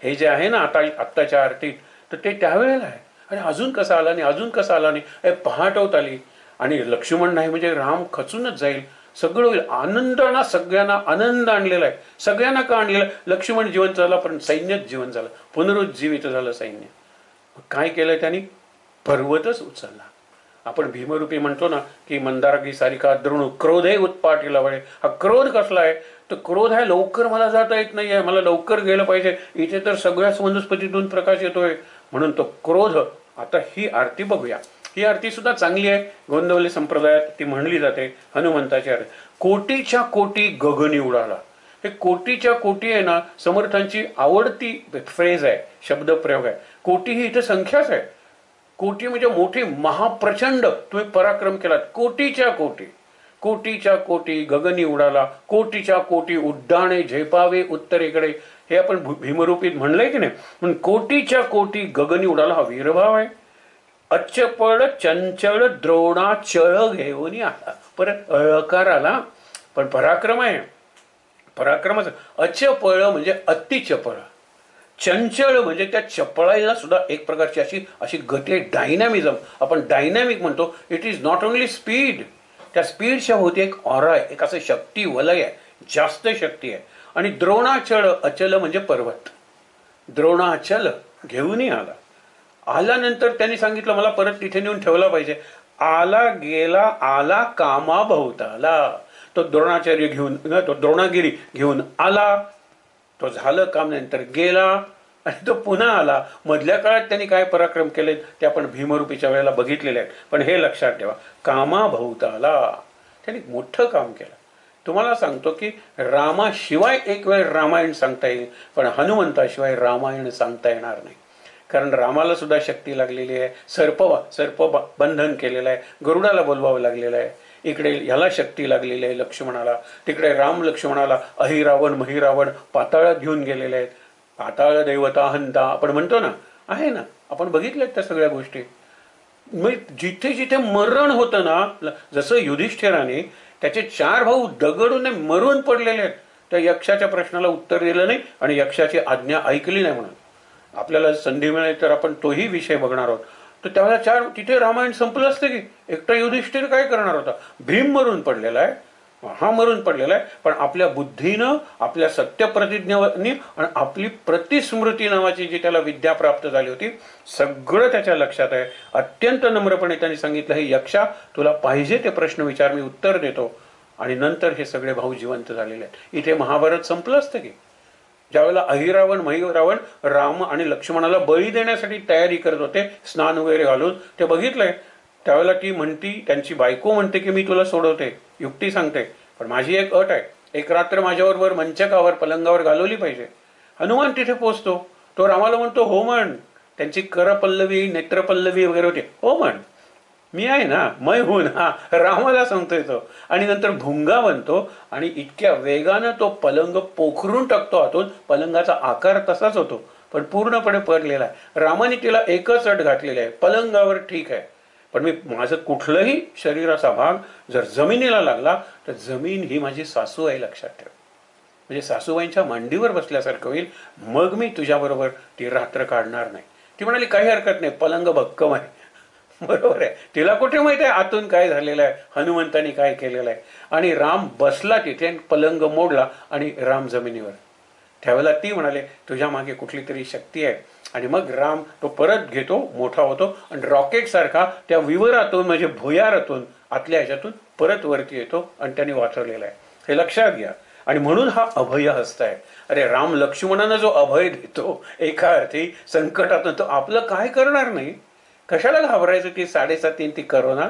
हे जे आहे ना आत्ताच्या आरतीत, तर ते त्यावेळेला आहे. आणि अजून कसा आला नाही, अजून कसा आला नाही, पहाट होत आली. आणि लक्ष्मण नाही म्हणजे राम खचूनच जाईल, सगळं होईल. आनंदाना सगळ्यांना आनंद आणलेला आहे. सगळ्यांना का आणलेला? लक्ष्मण जिवंत झाला, पण सैन्यच जिवंत झालं, पुनरुज्जीवित झालं सैन्य. काय केलंय त्यांनी? पर्वतच उचलला. आपण भीमरूपी म्हणतो ना की मंदारगी सारिका द्रोण क्रोधे उत्पाटीला वळे. हा क्रोध कसला आहे? तर क्रोध आहे लवकर मला जाता येत नाहीये, मला लवकर गेलं पाहिजे, इथे तर सगळ्याच वनस्पतीतून प्रकाश येतोय, म्हणून तो क्रोध. आता ही आरती बघूया. ही आरती सुद्धा चांगली आहे. गोंदवले संप्रदायात ती म्हणली जाते हनुमंताची आरती. कोटीच्या कोटी गगनी उडाला. हे कोटीच्या कोटी आहे ना, समर्थांची आवडती फ्रेज आहे, शब्दप्रयोग आहे. कोटी ही इथे संख्याच आहे. कोटी म्हणजे मोठी, महाप्रचंड तुम्ही पराक्रम केलात. कोटीच्या कोटी, कोटीच्या कोटी गगनी उडाला, कोटीच्या कोटी उड्डाणे झेपावे उत्तरेकडे. हे आपण भीमरूपीत म्हणलंय की नाही. म्हणून कोटीच्या कोटी गगनी उडाला हा वीरभाव आहे. अच्चपळ चंचळ द्रोणाचळ घेऊन आला. परत अळकार आला, पण पराक्रम आहे. पराक्रमाचं अचपळ म्हणजे अतिचपळ, चंचळ म्हणजे त्या चपळाईला सुद्धा एक प्रकारची अशी गती, डायनॅमिझम. आपण डायनॅमिक म्हणतो. It is not only speed, त्या स्पीडच्या होती एक ऑरा आहे, एक असं शक्ती वलय आहे, जास्त शक्ती आहे. आणि द्रोणाचळ, अचल म्हणजे पर्वत. द्रोणाचल घेऊनही आला. आल्यानंतर त्यांनी सांगितलं मला परत तिथे नेऊन ठेवला पाहिजे. आला गेला आला कामा भोवताला. तो द्रोणाचार्य घेऊन, तो द्रोणागिरी घेऊन आला, तो झालं काम, नंतर गेला. आणि तो पुन्हा आला. मधल्या काळात त्यांनी काय पराक्रम केले ते आपण भीमरूपीच्या वेळेला बघितलेले आहेत. पण हे लक्षात ठेवा, कामाभोवताला त्यांनी मोठं काम केलं. तुम्हाला सांगतो की रामाशिवाय एक वेळ रामायण सांगता येईल, पण हनुमंताशिवाय रामायण सांगता येणार नाही. कारण रामाला सुद्धा शक्ती लागलेली आहे. सर्प बंधन केलेलं आहे, गरुडाला बोलवावं लागलेलं आहे. इकडे ह्याला शक्ती लागलेली आहे लक्ष्मणाला, तिकडे राम लक्ष्मणाला अहिरावण महिरावण पाताळात घेऊन गेलेले आहेत. पाताळ देवता हंता आपण म्हणतो ना, आहे ना, आपण बघितल्यात त्या सगळ्या गोष्टी. मग जिथे जिथे मरण होतं ना, जसं युधिष्ठिराने त्याचे 4 भाऊ दगडून मरून पडलेले आहेत, त्या यक्षाच्या प्रश्नाला उत्तर दिलं नाही आणि यक्षाची आज्ञा ऐकली नाही म्हणून. आपल्याला संधी मिळेल तर आपण तोही विषय बघणार आहोत. तर त्यावेळेला तिथे रामायण संपलं असतं की एकटा युधिष्ठिर काय करणार होता? भीम मरून पडलेला आहे, हा मरून पडलेला आहे, पण आपल्या बुद्धीनं, आपल्या सत्यप्रतिज्ञानी आणि आपली प्रतिस्मृती नावाची जी त्याला विद्या प्राप्त झाली होती, सगळं त्याच्या लक्षात आहे. अत्यंत नम्रपणे त्यांनी सांगितलं, हे यक्षा तुला पाहिजे ते प्रश्न विचार, मी उत्तर देतो. आणि नंतर हे सगळे भाऊ जिवंत झालेले आहेत. इथे महाभारत संपलं असतं की ज्यावेळेला अहिरावण महिरावण राम आणि लक्ष्मणाला बळी देण्यासाठी तयारी करत होते स्नान वगैरे घालून, ते बघितलंय. त्यावेळेला ती म्हणती, त्यांची बायको म्हणते की मी तुला सोडवते, युक्ती सांगते, पण माझी एक अट आहे, एक रात्र माझ्याबरोबर मंचकावर पलंगावर घालवली पाहिजे. हनुमान तिथे पोचतो, तो रामाला म्हणतो हो म्हण. त्यांची करपल्लवी नेत्रपल्लवी वगैरे होते, हो म्हण, मी आहे ना, मै हूं ना, रामाला सांगतोय तो. आणि नंतर भुंगा बनतो आणि इतक्या वेगानं तो पलंग पोखरून टाकतो आतून. पलंगाचा आकार तसाच होतो पण पूर्णपणे पडलेला आहे. रामाने तिला एकच अट घातलेली आहे, पलंगावर ठीक आहे, पण मी माझं कुठलंही शरीराचा भाग जर जमिनीला लागला तर जमीन ही माझी सासू आहे, लक्षात ठेव. म्हणजे सासूबाईंच्या मांडीवर बसल्यासारखं होईल, मग मी तुझ्याबरोबर ती रात्र काढणार नाही. ती म्हणाली काही हरकत नाही, पलंग भक्कम आहे. बरोबर आहे, तिला कुठे माहित आहे आतून काय झालेलं आहे, हनुमंतानी काय केलेलं आहे. आणि राम बसला तिथे, पलंग मोडला आणि राम जमिनीवर. त्यावेळेला ती म्हणाले तुझ्या मागे कुठली तरी शक्ती आहे. आणि मग राम तो परत घेतो, मोठा होतो आणि रॉकेट सारखा त्या विवरातून म्हणजे भुयारातून आतल्या ह्याच्यातून परत वरती येतो आणि त्यांनी वाचवलेला आहे. हे लक्षात घ्या. आणि म्हणून हा अभय हस्त आहे. अरे राम लक्ष्मणांना जो अभय देतो एका अर्थी संकटातून, तो आपलं काय करणार नाही. कशाला घाबरायचं की 7.5 ती करोना.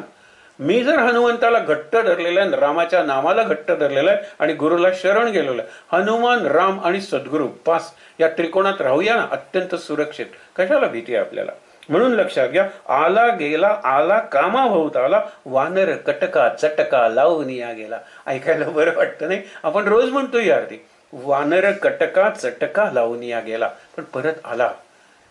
मी जर हनुमंताला घट्ट धरलेलं आहे, रामाच्या नामाला घट्ट धरलेलं आहे आणि गुरुला शरण गेलेलं आहे, हनुमान राम आणि सद्गुरू 5 या त्रिकोणात राहूया ना अत्यंत सुरक्षित. कशाला भीती आहे आपल्याला. म्हणून लक्षात घ्या, आला गेला आला कामाभोवताला, वानर कटका चटका लावून या गेला. ऐकायला बरं वाटतं नाही, आपण रोज म्हणतो या अर्थी, वानर कटका चटका लावून या गेला, पण परत आला.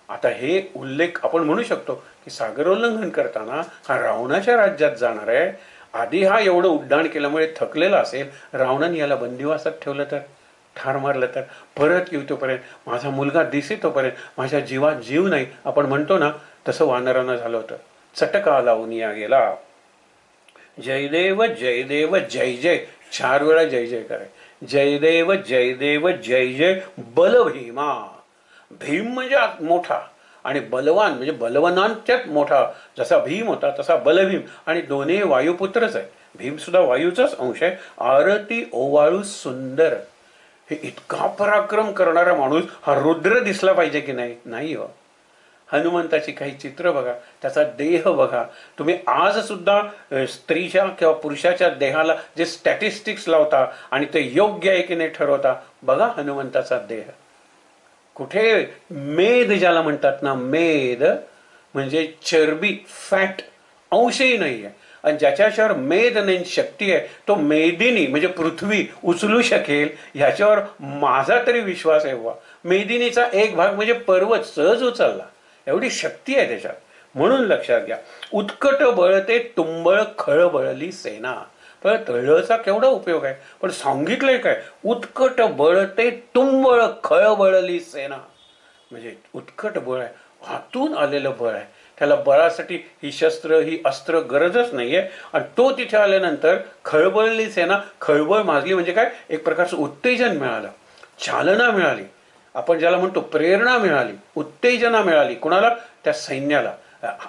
आता हे उल्लेख आपण म्हणू शकतो की सागरोल्लंघन करताना हा रावणाच्या राज्यात जाणार आहे. आधी हा एवढं उड्डाण केल्यामुळे थकलेला असेल, रावणाने याला बंदिवासात ठेवलं तर, ठार मारलं तर, परत येतोपर्यंत माझा मुलगा दिसेतोपर्यंत माझ्या जीवात जीव नाही, आपण म्हणतो ना, तसं वानरानं झालं होतं. चटका लावून या गेला. जयदेव जयदेव जय जय, 4 वेळा जय जय कराय. जयदेव जयदेव जय जय बल भीमा. भीम म्हणजे मोठा आणि बलवान म्हणजे बलवानांच्यात मोठा. जसा भीम होता तसा बलभीम, आणि दोन्ही वायुपुत्रच आहे. भीम सुद्धा वायूचाच अंश आहे. आरती ओवाळू सुंदर. हे इतका पराक्रम करणारा माणूस हा रुद्र दिसला पाहिजे की नाही? नाही हो. हनुमंताची काही चित्र बघा, त्याचा देह बघा तुम्ही. आज सुद्धा स्त्रीच्या किंवा पुरुषाच्या देहाला जे स्टॅटिस्टिक्स लावता आणि ते योग्य आहे की नाही ठरवता, बघा हनुमंताचा देह. कुठे मेद ज्याला म्हणतात ना, मेद म्हणजे चरबी, फॅट अंशही नाही आहे. आणि ज्याच्यावर मेद नाही शक्ती आहे, तो मेदिनी म्हणजे पृथ्वी उचलू शकेल ह्याच्यावर माझा तरी विश्वास आहे. वा, मेदिनीचा एक भाग म्हणजे पर्वत सहज उचलला, एवढी शक्ती आहे त्याच्यात. म्हणून लक्षात घ्या, उत्कट बळते तुंबळ खळबळली सेना. पण तळचा केवढा उपयोग आहे, पण सांगितलंय काय, उत्कट बळते तुंबळ खळबळली सेना. म्हणजे उत्कट बळ आहे, हातून आलेलं बळ आहे. त्याला बळासाठी ही शस्त्र ही अस्त्र गरजच नाहीये. आणि तो तिथे आल्यानंतर खळबळली सेना, खळबळ माजली म्हणजे काय, एक प्रकारचं उत्तेजन मिळालं, चालना मिळाली, आपण ज्याला म्हणतो प्रेरणा मिळाली, उत्तेजना मिळाली. कुणाला? त्या सैन्याला.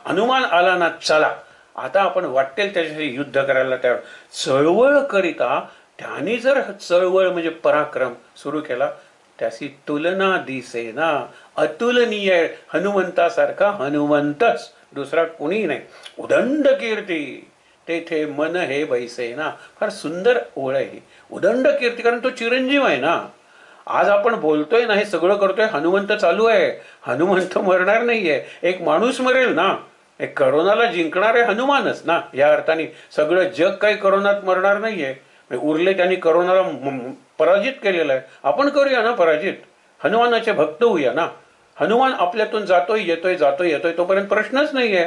हनुमान आला ना, चला आता आपण वाटेल त्याच्याशी युद्ध करायला तयार. चळवळ करिता त्यांनी जर चळवळ म्हणजे पराक्रम सुरू केला त्याची तुलना दिसेना. अतुलनीय हनुमंतासारखा हनुमंतच, दुसरा कोणी नाही. उदंड कीर्ती तेथे मन हे बैसेना. फार सुंदर ओळ आहे ही, उदंड कीर्ती. कारण तो चिरंजीव आहे ना. आज आपण बोलतोय ना, हे सगळं करतोय, हनुमंत चालू आहे. हनुमंत मरणार नाहीये. एक माणूस मरेल ना, एक करोनाला जिंकणारे हनुमानच ना. या अर्थाने सगळं जग काही करोनात मरणार नाहीये. उरले त्यांनी करोनाला पराजित केलेलं आहे, आपण करूया ना पराजित. हनुमानाचे भक्त होऊया ना. हनुमान आपल्यातून जातोय येतोय जातोय येतोय, तोपर्यंत प्रश्नच नाहीये.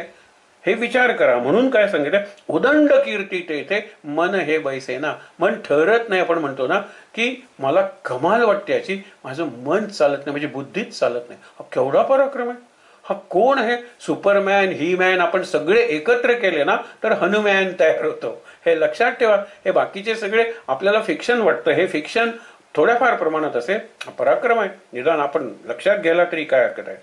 हे विचार करा. म्हणून काय सांगितलं, उदंड कीर्ती तेथे मन हे बैसेना. मन ठरत नाही. आपण म्हणतो ना की मला कमाल वाटते याची, माझं मन चालत नाही, म्हणजे बुद्धीच चालत नाही. हा केवढा पराक्रम आहे. हा कोण आहे? सुपरमॅन, ही मॅन आपण सगळे एकत्र केले ना तर हनुमॅन तयार होतो. हे लक्षात ठेवा. हे बाकीचे सगळे आपल्याला फिक्शन वाटतं, हे फिक्शन थोड्याफार प्रमाणात असेल. पराक्रम आहे, निदान आपण लक्षात घ्यायला तरी काय हरकत आहे.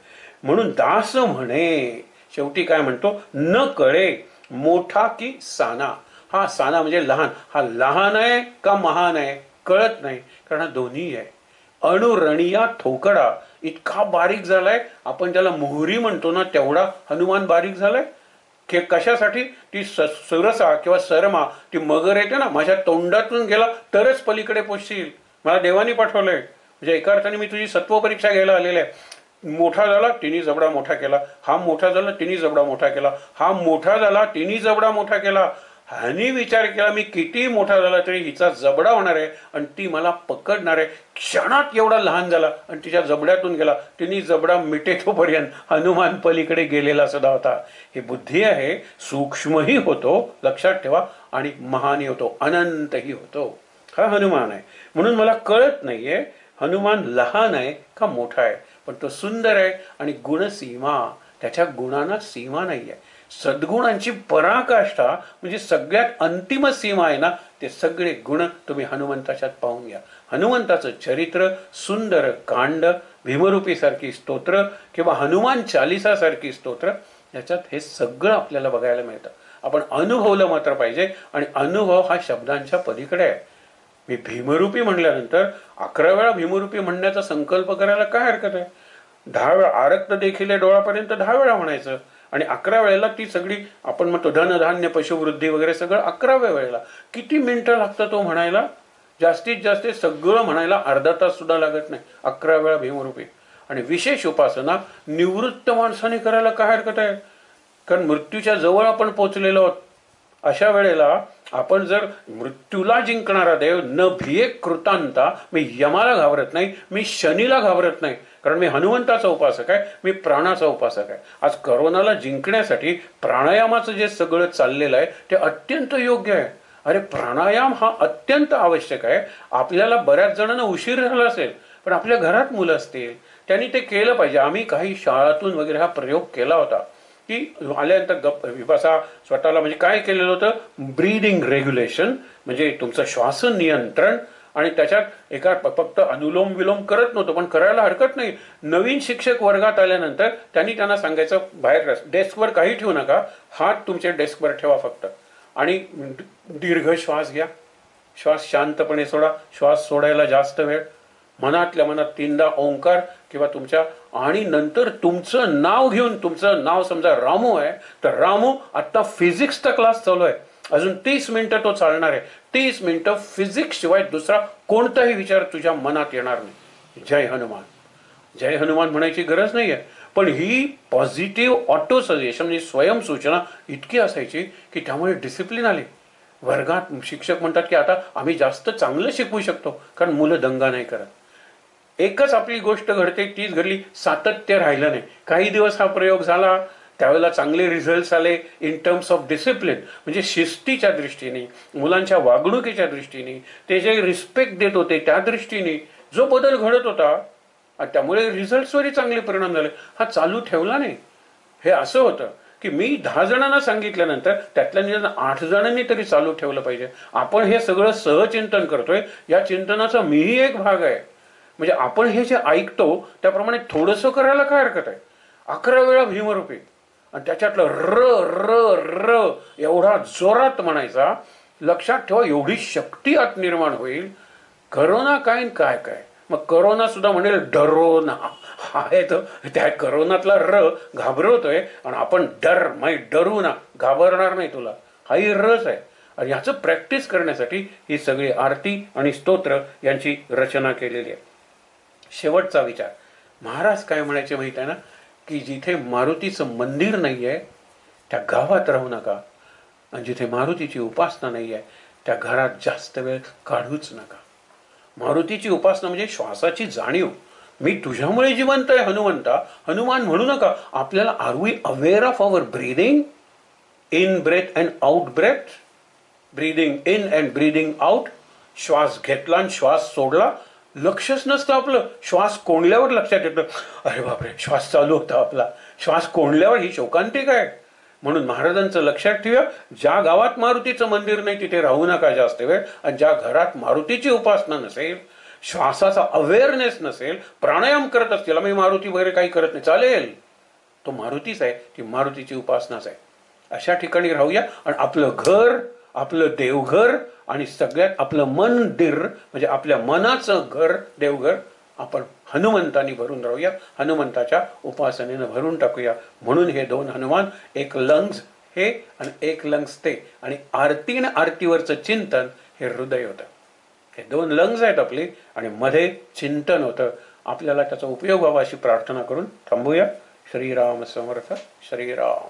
म्हणून दास म्हणे, शेवटी काय म्हणतो, न कळे मोठा की साना. हा साना म्हणजे लहान. हा लहान आहे का महान आहे कळत नाही, कारण हा दोन्ही आहे. अणुरणिया ठोकळा इतका बारीक झालाय, आपण त्याला मोहरी म्हणतो ना, तेवढा हनुमान बारीक झालाय. कशासाठी? ती सुरसा किंवा सरमा, ती मगर येते ना, माझ्या तोंडातून गेला तरच पलीकडे पोचशील. मला देवानी पाठवलंय. म्हणजे एका अर्थाने मी तुझी सत्व परीक्षा घ्यायला आलेली आहे. मोठा झाला तिने जबडा मोठा केला, हा मोठा झाला तिने जबडा मोठा केला, हा मोठा झाला तिने जबडा मोठा केला. ह्यानी विचार केला मी किती मोठा झाला तरी हिचा जबडा होणार आहे आणि ती मला पकडणार आहे. क्षणात एवढा लहान झाला आणि तिच्या जबड्यातून गेला. तिने जबडा मिटेतोपर्यंत हनुमान पलीकडे गेलेला सुद्धा होता. ही बुद्धी आहे. सूक्ष्मही होतो, लक्षात ठेवा, आणि महानही होतो, अनंतही होतो. हा हनुमान आहे. म्हणून मला कळत नाहीये हनुमान लहान आहे का मोठा आहे, पण तो सुंदर आहे. आणि गुणसीमा, त्याच्या गुणांना सीमा नाही आहे. सद्गुणांची पराकाष्ठा म्हणजे सगळ्यात अंतिम सीमा आहे ना, ते सगळे गुण तुम्ही हनुमंताच्यात पाहून घ्या. हनुमंताचं चरित्र, सुंदर कांड, भीमरूपी सारखी स्तोत्र किंवा हनुमान चालिसा सारखी स्तोत्र, याच्यात हे सगळं आपल्याला बघायला मिळतं. आपण अनुभवलं मात्र पाहिजे, आणि अनुभव हा शब्दांच्या पलीकडे आहे. मी भीमरूपी म्हणल्यानंतर 11 वेळा भीमरूपी म्हणण्याचा संकल्प करायला काय हरकत आहे? 10 वेळा आरक्त देखील डोळापर्यंत 10 वेळा म्हणायचं, आणि 11 वेळेला ती सगळी आपण म्हणतो धनधान्य पशुवृद्धी वगैरे सगळं 11व्या वेळेला. किती मिनिटं लागतं तो म्हणायला? जास्तीत जास्त सगळं म्हणायला अर्धा तास सुद्धा लागत नाही. 11 वेळा भीमरूपी. आणि विशेष उपासना निवृत्त माणसाने करायला काय हरकत आहे? कारण मृत्यूच्या जवळ आपण पोचलेलो आहोत. अशा वेळेला आपण जर मृत्यूला जिंकणारा देव, न भिये कृतांता, मी यमाला घाबरत नाही, मी शनीला घाबरत नाही, कारण मी हनुमंताचा उपासक आहे, मी प्राणाचा उपासक आहे. आज करोनाला जिंकण्यासाठी प्राणायामाचं जे सगळं चाललेलं आहे ते अत्यंत योग्य आहे. अरे प्राणायाम हा अत्यंत आवश्यक आहे. आपल्याला बऱ्याच जणांना उशीर झाला असेल, पण आपल्या घरात मुलं असतील, त्यांनी ते केलं पाहिजे. आम्ही काही शाळातून वगैरे हा प्रयोग केला होता की आल्यानंतर विपासा स्वतःला म्हणजे काय केलेलं होतं, ब्रीदिंग रेग्युलेशन, म्हणजे तुमचं श्वास नियंत्रण. आणि त्याच्यात एका फक्त अनुलोम विलोम करत नव्हतं, पण करायला हरकत नाही. नवीन शिक्षक वर्गात आल्यानंतर त्यांना सांगायचं, बाहेर डेस्कवर काही ठेवू नका, हात तुमच्या डेस्कवर ठेवा फक्त, आणि दीर्घ श्वास घ्या, श्वास शांतपणे सोडा, श्वास सोडायला जास्त वेळ, मनातल्या मनात 3दा ओंकार किंवा तुमच्या, आणि नंतर तुमचं नाव घेऊन, तुमचं नाव समजा रामू आहे तर रामू, आता फिजिक्सचा क्लास चालू आहे, अजून 30 मिनिटं तो चालणार आहे, 30 मिनिटं फिजिक्स शिवाय दुसरा कोणताही विचार तुझ्या मनात येणार नाही. जय हनुमान, जय हनुमान म्हणायची गरज नाहीये. पण ही पॉझिटिव्ह ऑटो सजेशन म्हणजे स्वयंसूचना इतकी असायची की त्यामुळे डिसिप्लिन आली. वर्गात शिक्षक म्हणतात की आता आम्ही जास्त चांगलं शिकवू शकतो, कारण मुलं दंगा नाही करत. एकच आपली गोष्ट घडते, तीच घडली, सातत्य राहिलं नाही. काही दिवस हा प्रयोग झाला, त्यावेळेला चांगले रिझल्ट्स आले इन टर्म्स ऑफ डिसिप्लिन, म्हणजे शिस्तीच्या दृष्टीने, मुलांच्या वागणुकीच्या दृष्टीने, ते जे रिस्पेक्ट देत होते त्या दृष्टीने जो बदल घडत होता, त्यामुळे रिझल्ट्सवरही चांगले परिणाम झाले. हा चालू ठेवला नाही. हे असं होतं की मी 10 जणांना सांगितल्यानंतर त्यातल्या निदान 8 जणांनी तरी चालू ठेवलं पाहिजे. आपण हे सगळं सहचिंतन करतोय, या चिंतनाचा मीही एक भाग आहे. म्हणजे आपण हे जे ऐकतो त्याप्रमाणे थोडंसं करायला काय हरकत आहे. 11 वेळा भीमरूपी, आणि त्याच्यातलं र र र एवढा जोरात म्हणायचा. लक्षात ठेवा, एवढी शक्ती आत निर्माण होईल. करोना काय काय काय, मग करोना सुद्धा म्हणेल डरोना, आहे तो त्या करोनातला र घाबरवतोय आणि आपण डर माही डरू ना, घाबरणार नाही तुला, हाही रस आहे. आणि ह्याचं प्रॅक्टिस करण्यासाठी ही सगळी आरती आणि स्तोत्र यांची रचना केलेली आहे. शेवटचा विचार, महाराज काय म्हणायचे माहित आहे ना, की जिथे मारुतीचं मंदिर नाही आहे त्या गावात राहू नका, आणि जिथे मारुतीची उपासना नाही आहे त्या घरात जास्त वेळ काढूच नका. मारुतीची उपासना म्हणजे श्वासाची जाणीव. मी तुझ्यामुळे जिवंत आहे हनुमंता, हनुमान म्हणू नका. आपल्याला are we aware of our breathing, in breath and out breath, breathing in and breathing out. श्वास घेतला आणि श्वास सोडला, लक्षच नसतं आपलं. श्वास कोंडल्यावर लक्षात येतं, अरे बापरे श्वास चालू होता आपला. श्वास कोंडल्यावर ही शोकांतिका आहे. म्हणून महाराजांचं लक्षात ठेवा, ज्या गावात मारुतीचं मंदिर नाही तिथे राहू नका जास्त वेळ. आणि ज्या घरात मारुतीची उपासना नसेल, श्वासाचा अवेअरनेस नसेल, प्राणायाम करत असतील, आम्ही मारुती वगैरे काही करत नाही, चालेल, तो मारुतीच आहे, ती मारुतीची उपासनाच आहे. अशा ठिकाणी राहूया. आणि आपलं घर, आपलं देवघर आणि सगळ्यात आपलं मंदिर म्हणजे आपल्या मनाचं घर, देवघर आपण हनुमंतानी भरून राहूया, हनुमंताच्या उपासनेनं भरून टाकूया. म्हणून हे दोन हनुमान, एक लंग्स हे आणि एक लंग्स ते, आणि आरती आणि आरतीवरचं चिंतन हे हृदय होतं. हे दोन लंग्स आहेत आपली आणि मध्ये चिंतन होतं. आपल्याला त्याचा उपयोग व्हावा अशी प्रार्थना करून थांबूया. श्रीराम समर्थ. श्रीराम.